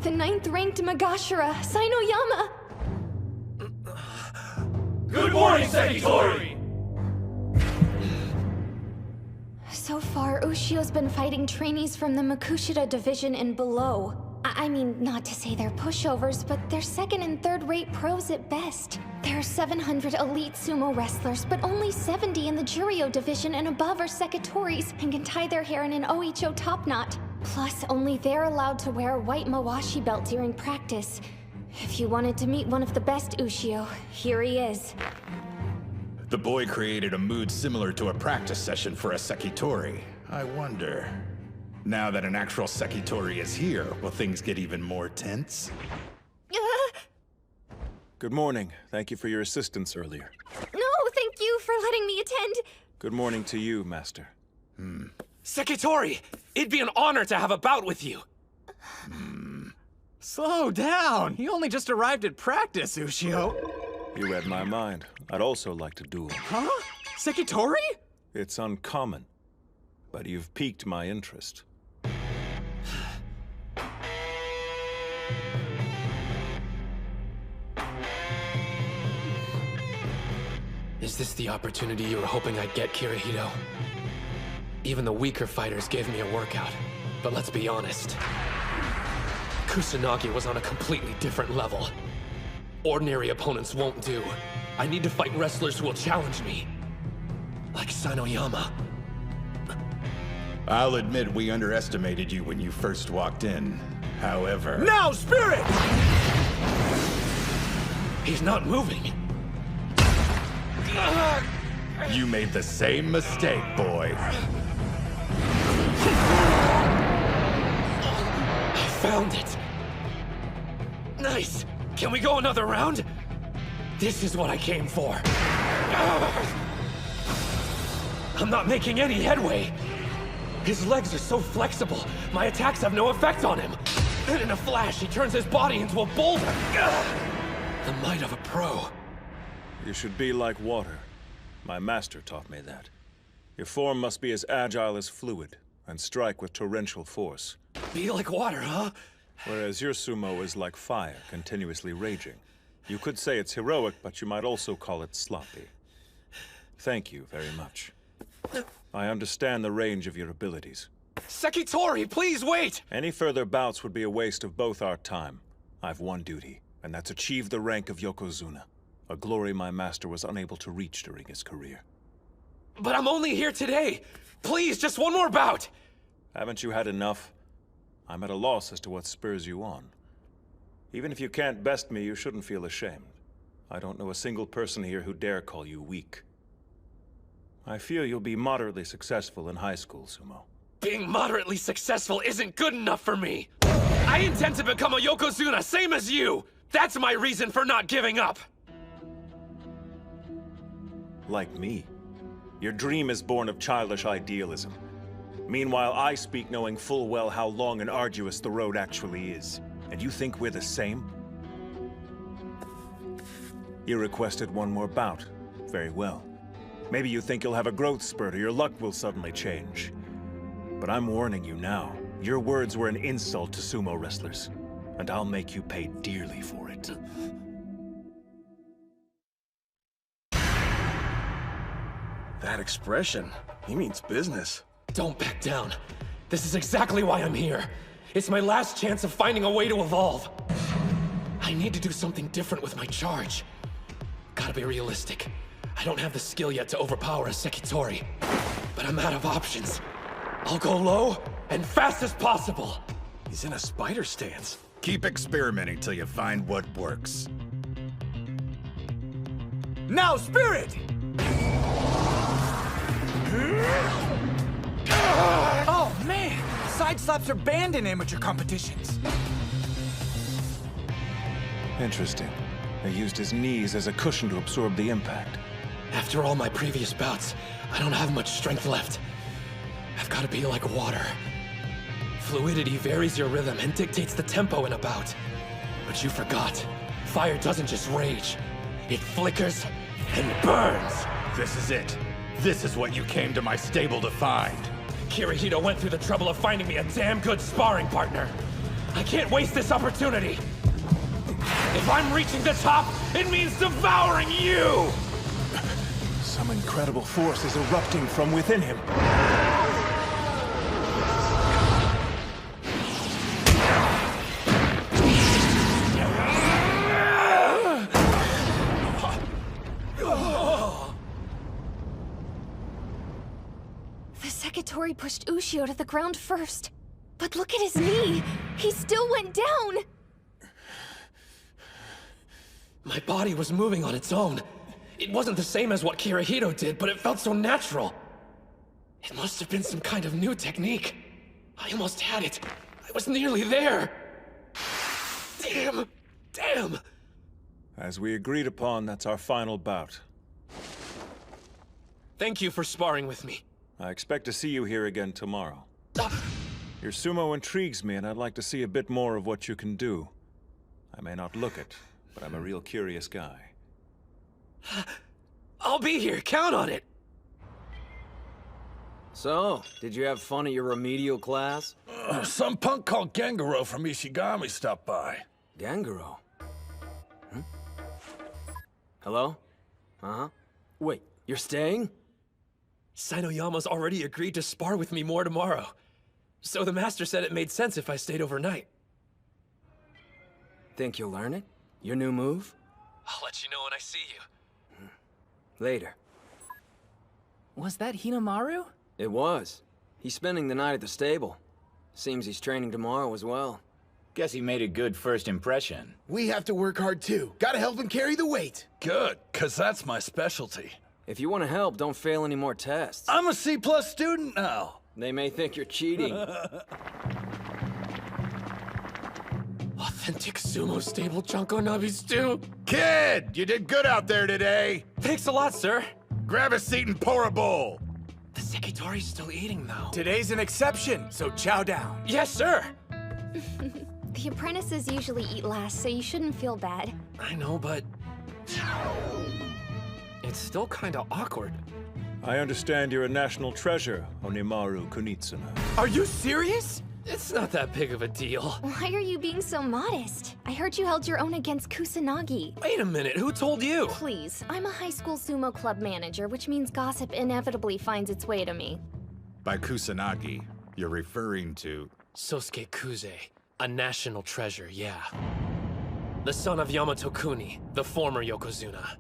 The 9th-ranked Magashira, Sainoyama! Good morning, Sekitori! So far, Ushio's been fighting trainees from the Makushita division and below. I mean, not to say they're pushovers, but they're second and third-rate pros at best. There are 700 elite sumo wrestlers, but only 70 in the Juryo division and above are Sekitoris and can tie their hair in an Oicho top knot. Plus, only they're allowed to wear a white Mawashi belt during practice. If you wanted to meet one of the best Ushio, here he is. The boy created a mood similar to a practice session for a Sekitori. I wonder... Now that an actual Sekitori is here, will things get even more tense? Good morning. Thank you for your assistance earlier. No, thank you for letting me attend. Good morning to you, Master. Sekitori! It'd be an honor to have a bout with you! Slow down! He only just arrived at practice, Ushio. You read my mind. I'd also like to duel. Huh? Sekitori? It's uncommon, but you've piqued my interest. Is this the opportunity you were hoping I'd get, Kirihito? Even the weaker fighters gave me a workout. But let's be honest. Kusanagi was on a completely different level. Ordinary opponents won't do. I need to fight wrestlers who will challenge me. Like Sainoyama. I'll admit we underestimated you when you first walked in. However... Now, Spirit! He's not moving. You made the same mistake, boy. I found it. Nice. Can we go another round? This is what I came for. I'm not making any headway. His legs are so flexible, my attacks have no effect on him. Then in a flash, he turns his body into a boulder. The might of a pro. You should be like water. My master taught me that. Your form must be as agile as fluid, and strike with torrential force. Be like water, huh? Whereas your sumo is like fire, continuously raging. You could say it's heroic, but you might also call it sloppy. Thank you very much. I understand the range of your abilities. Sekitori, please wait! Any further bouts would be a waste of both our time. I've one duty, and that's achieve the rank of Yokozuna, a glory my master was unable to reach during his career. But I'm only here today! Please, just one more bout! Haven't you had enough? I'm at a loss as to what spurs you on. Even if you can't best me, you shouldn't feel ashamed. I don't know a single person here who dare call you weak. I fear you'll be moderately successful in high school, Sumo. Being moderately successful isn't good enough for me! I intend to become a Yokozuna, same as you! That's my reason for not giving up! Like me. Your dream is born of childish idealism. Meanwhile, I speak knowing full well how long and arduous the road actually is. And you think we're the same? You requested one more bout. Very well. Maybe you think you'll have a growth spurt or your luck will suddenly change. But I'm warning you now. Your words were an insult to sumo wrestlers. And I'll make you pay dearly for it. That expression, he means business. Don't back down. This is exactly why I'm here. It's my last chance of finding a way to evolve. I need to do something different with my charge. Gotta be realistic. I don't have the skill yet to overpower a Sekitori. But I'm out of options. I'll go low and fast as possible. He's in a spider stance. Keep experimenting till you find what works. Now, Spirit! Oh, man! Side slaps are banned in amateur competitions. Interesting. They used his knees as a cushion to absorb the impact. After all my previous bouts, I don't have much strength left. I've got to be like water. Fluidity varies your rhythm and dictates the tempo in a bout. But you forgot. Fire doesn't just rage. It flickers and burns. This is it. This is what you came to my stable to find. Kirihito went through the trouble of finding me a damn good sparring partner. I can't waste this opportunity. If I'm reaching the top, it means devouring you! Some incredible force is erupting from within him. The Sekitori pushed Ushio to the ground first. But look at his knee! He still went down! My body was moving on its own. It wasn't the same as what Kirihito did, but it felt so natural. It must have been some kind of new technique. I almost had it. I was nearly there. Damn! Damn! As we agreed upon, that's our final bout. Thank you for sparring with me. I expect to see you here again tomorrow. Your sumo intrigues me, and I'd like to see a bit more of what you can do. I may not look it, but I'm a real curious guy. I'll be here, count on it! So, did you have fun at your remedial class? Some punk called Gengaro from Ishigami stopped by. Gengaro? Hmm? Hello? Uh-huh. Wait, you're staying? Sainoyama's already agreed to spar with me more tomorrow. So the master said it made sense if I stayed overnight. Think you'll learn it? Your new move? I'll let you know when I see you. Later. Was that Hinomaru? It was. He's spending the night at the stable. Seems he's training tomorrow as well. Guess he made a good first impression. We have to work hard too. Gotta help him carry the weight. Good, cause that's my specialty. If you want to help, don't fail any more tests. I'm a C+ student now. They may think you're cheating. Authentic sumo stable Junko Nabi stew. Kid, you did good out there today. Thanks a lot, sir. Grab a seat and pour a bowl. The Sekitori's still eating, though. Today's an exception, so chow down. Yes, sir. The apprentices usually eat last, so you shouldn't feel bad. I know, but... it's still kinda awkward. I understand you're a national treasure, Hinomaru Kunitsuna. Are you serious? It's not that big of a deal. Why are you being so modest? I heard you held your own against Kusanagi. Wait a minute, who told you? Please, I'm a high school sumo club manager, which means gossip inevitably finds its way to me. By Kusanagi, you're referring to... Sosuke Kuze, a national treasure, yeah. The son of Yamato Kuni, the former Yokozuna.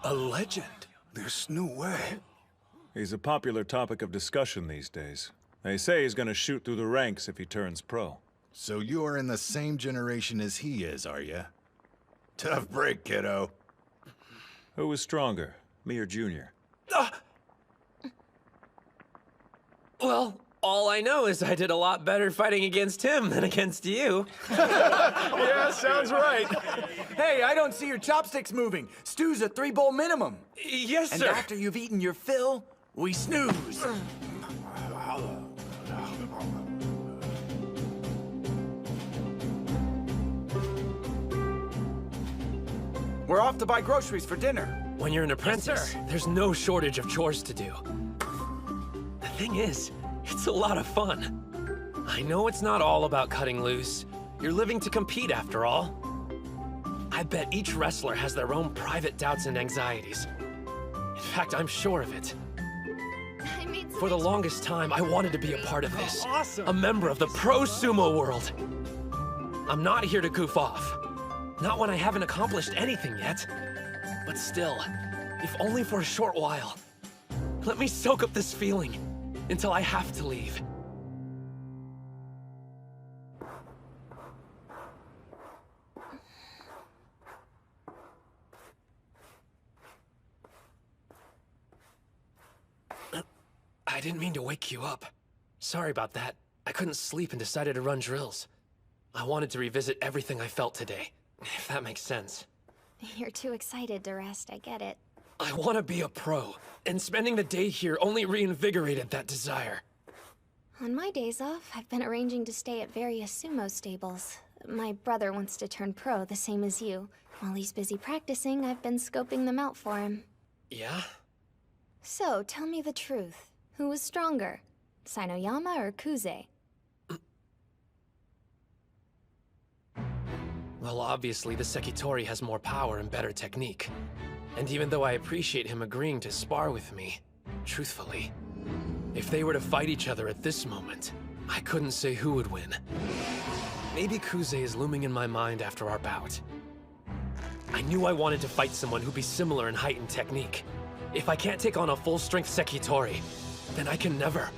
A legend? There's no way. He's a popular topic of discussion these days. They say he's gonna shoot through the ranks if he turns pro. So you're in the same generation as he is, are you? Tough break, kiddo. Who was stronger, me or Junior? Well, all I know is I did a lot better fighting against him than against you. Yeah, sounds right. Hey, I don't see your chopsticks moving. Stew's a 3-bowl minimum. Yes, and sir. And after you've eaten your fill, we snooze. We're off to buy groceries for dinner. When you're an apprentice, there's no shortage of chores to do. The thing is, it's a lot of fun. I know it's not all about cutting loose. You're living to compete after all. I bet each wrestler has their own private doubts and anxieties. In fact, I'm sure of it. For the longest time, I wanted to be a part of this. Awesome. A member of the pro sumo world. I'm not here to goof off. Not when I haven't accomplished anything yet. But still, if only for a short while. Let me soak up this feeling until I have to leave. I didn't mean to wake you up. Sorry about that. I couldn't sleep and decided to run drills. I wanted to revisit everything I felt today, if that makes sense. You're too excited to rest, I get it. I want to be a pro, and spending the day here only reinvigorated that desire. On my days off, I've been arranging to stay at various sumo stables. My brother wants to turn pro, the same as you. While he's busy practicing, I've been scoping them out for him. Yeah? So, tell me the truth. Who was stronger? Sinoyama or Kuze? Well, obviously, the Sekitori has more power and better technique. And even though I appreciate him agreeing to spar with me, truthfully, if they were to fight each other at this moment, I couldn't say who would win. Maybe Kuze is looming in my mind after our bout. I knew I wanted to fight someone who'd be similar in height and technique. If I can't take on a full-strength Sekitori, then I can never.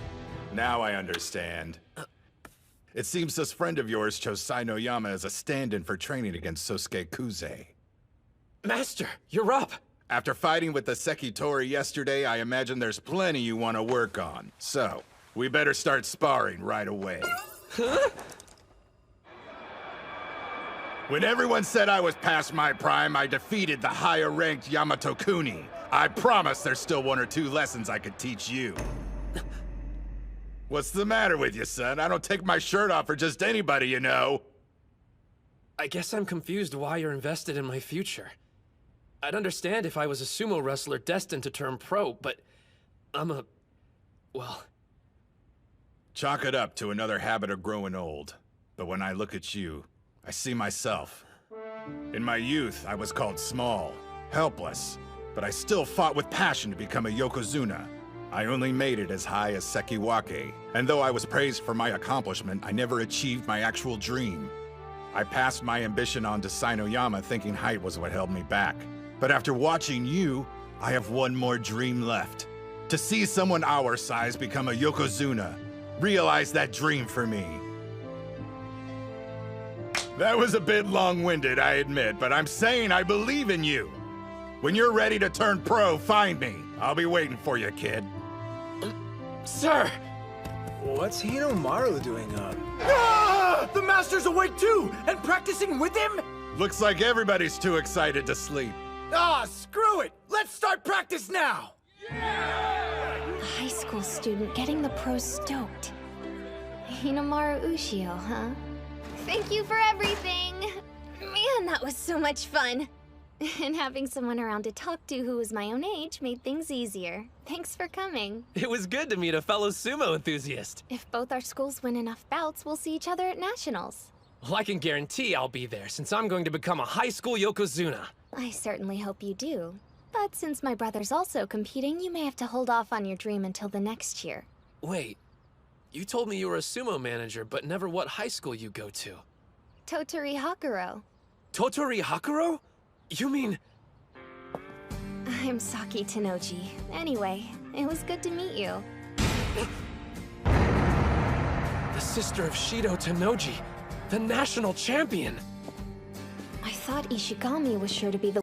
Now I understand. It seems this friend of yours chose Sinoyama as a stand-in for training against Sosuke Kuze. Master, you're up! After fighting with the Sekitori yesterday, I imagine there's plenty you want to work on. So, we better start sparring right away. Huh? When everyone said I was past my prime, I defeated the higher-ranked Yamato Kuni. I promise there's still 1 or 2 lessons I could teach you. What's the matter with you, son? I don't take my shirt off for just anybody, you know. I guess I'm confused why you're invested in my future. I'd understand if I was a sumo wrestler destined to turn pro, but well... Chalk it up to another habit of growing old. But when I look at you, I see myself. In my youth, I was called small, helpless, but I still fought with passion to become a Yokozuna. I only made it as high as Sekiwake, and though I was praised for my accomplishment, I never achieved my actual dream. I passed my ambition on to Sinoyama thinking height was what held me back. But after watching you, I have one more dream left. To see someone our size become a Yokozuna. Realize that dream for me. That was a bit long-winded, I admit, but I'm saying I believe in you. When you're ready to turn pro, find me. I'll be waiting for you, kid. Sir! What's Hinomaru doing up? Ah! The Master's awake too! And practicing with him? Looks like everybody's too excited to sleep. Ah, screw it! Let's start practice now! A high school student getting the pros stoked. Hinomaru Ushio, huh? Thank you for everything! Man, that was so much fun. And having someone around to talk to who was my own age made things easier. Thanks for coming. It was good to meet a fellow sumo enthusiast. If both our schools win enough bouts, we'll see each other at nationals. Well, I can guarantee I'll be there since I'm going to become a high school Yokozuna. I certainly hope you do. But since my brother's also competing, you may have to hold off on your dream until the next year. Wait, you told me you were a sumo manager, but never what high school you go to. Totori Hakuro. Totori Hakuro? You mean... I'm Saki Tenoji. Anyway, it was good to meet you. The sister of Shido Tenoji, the national champion! I thought Ishigami was sure to be the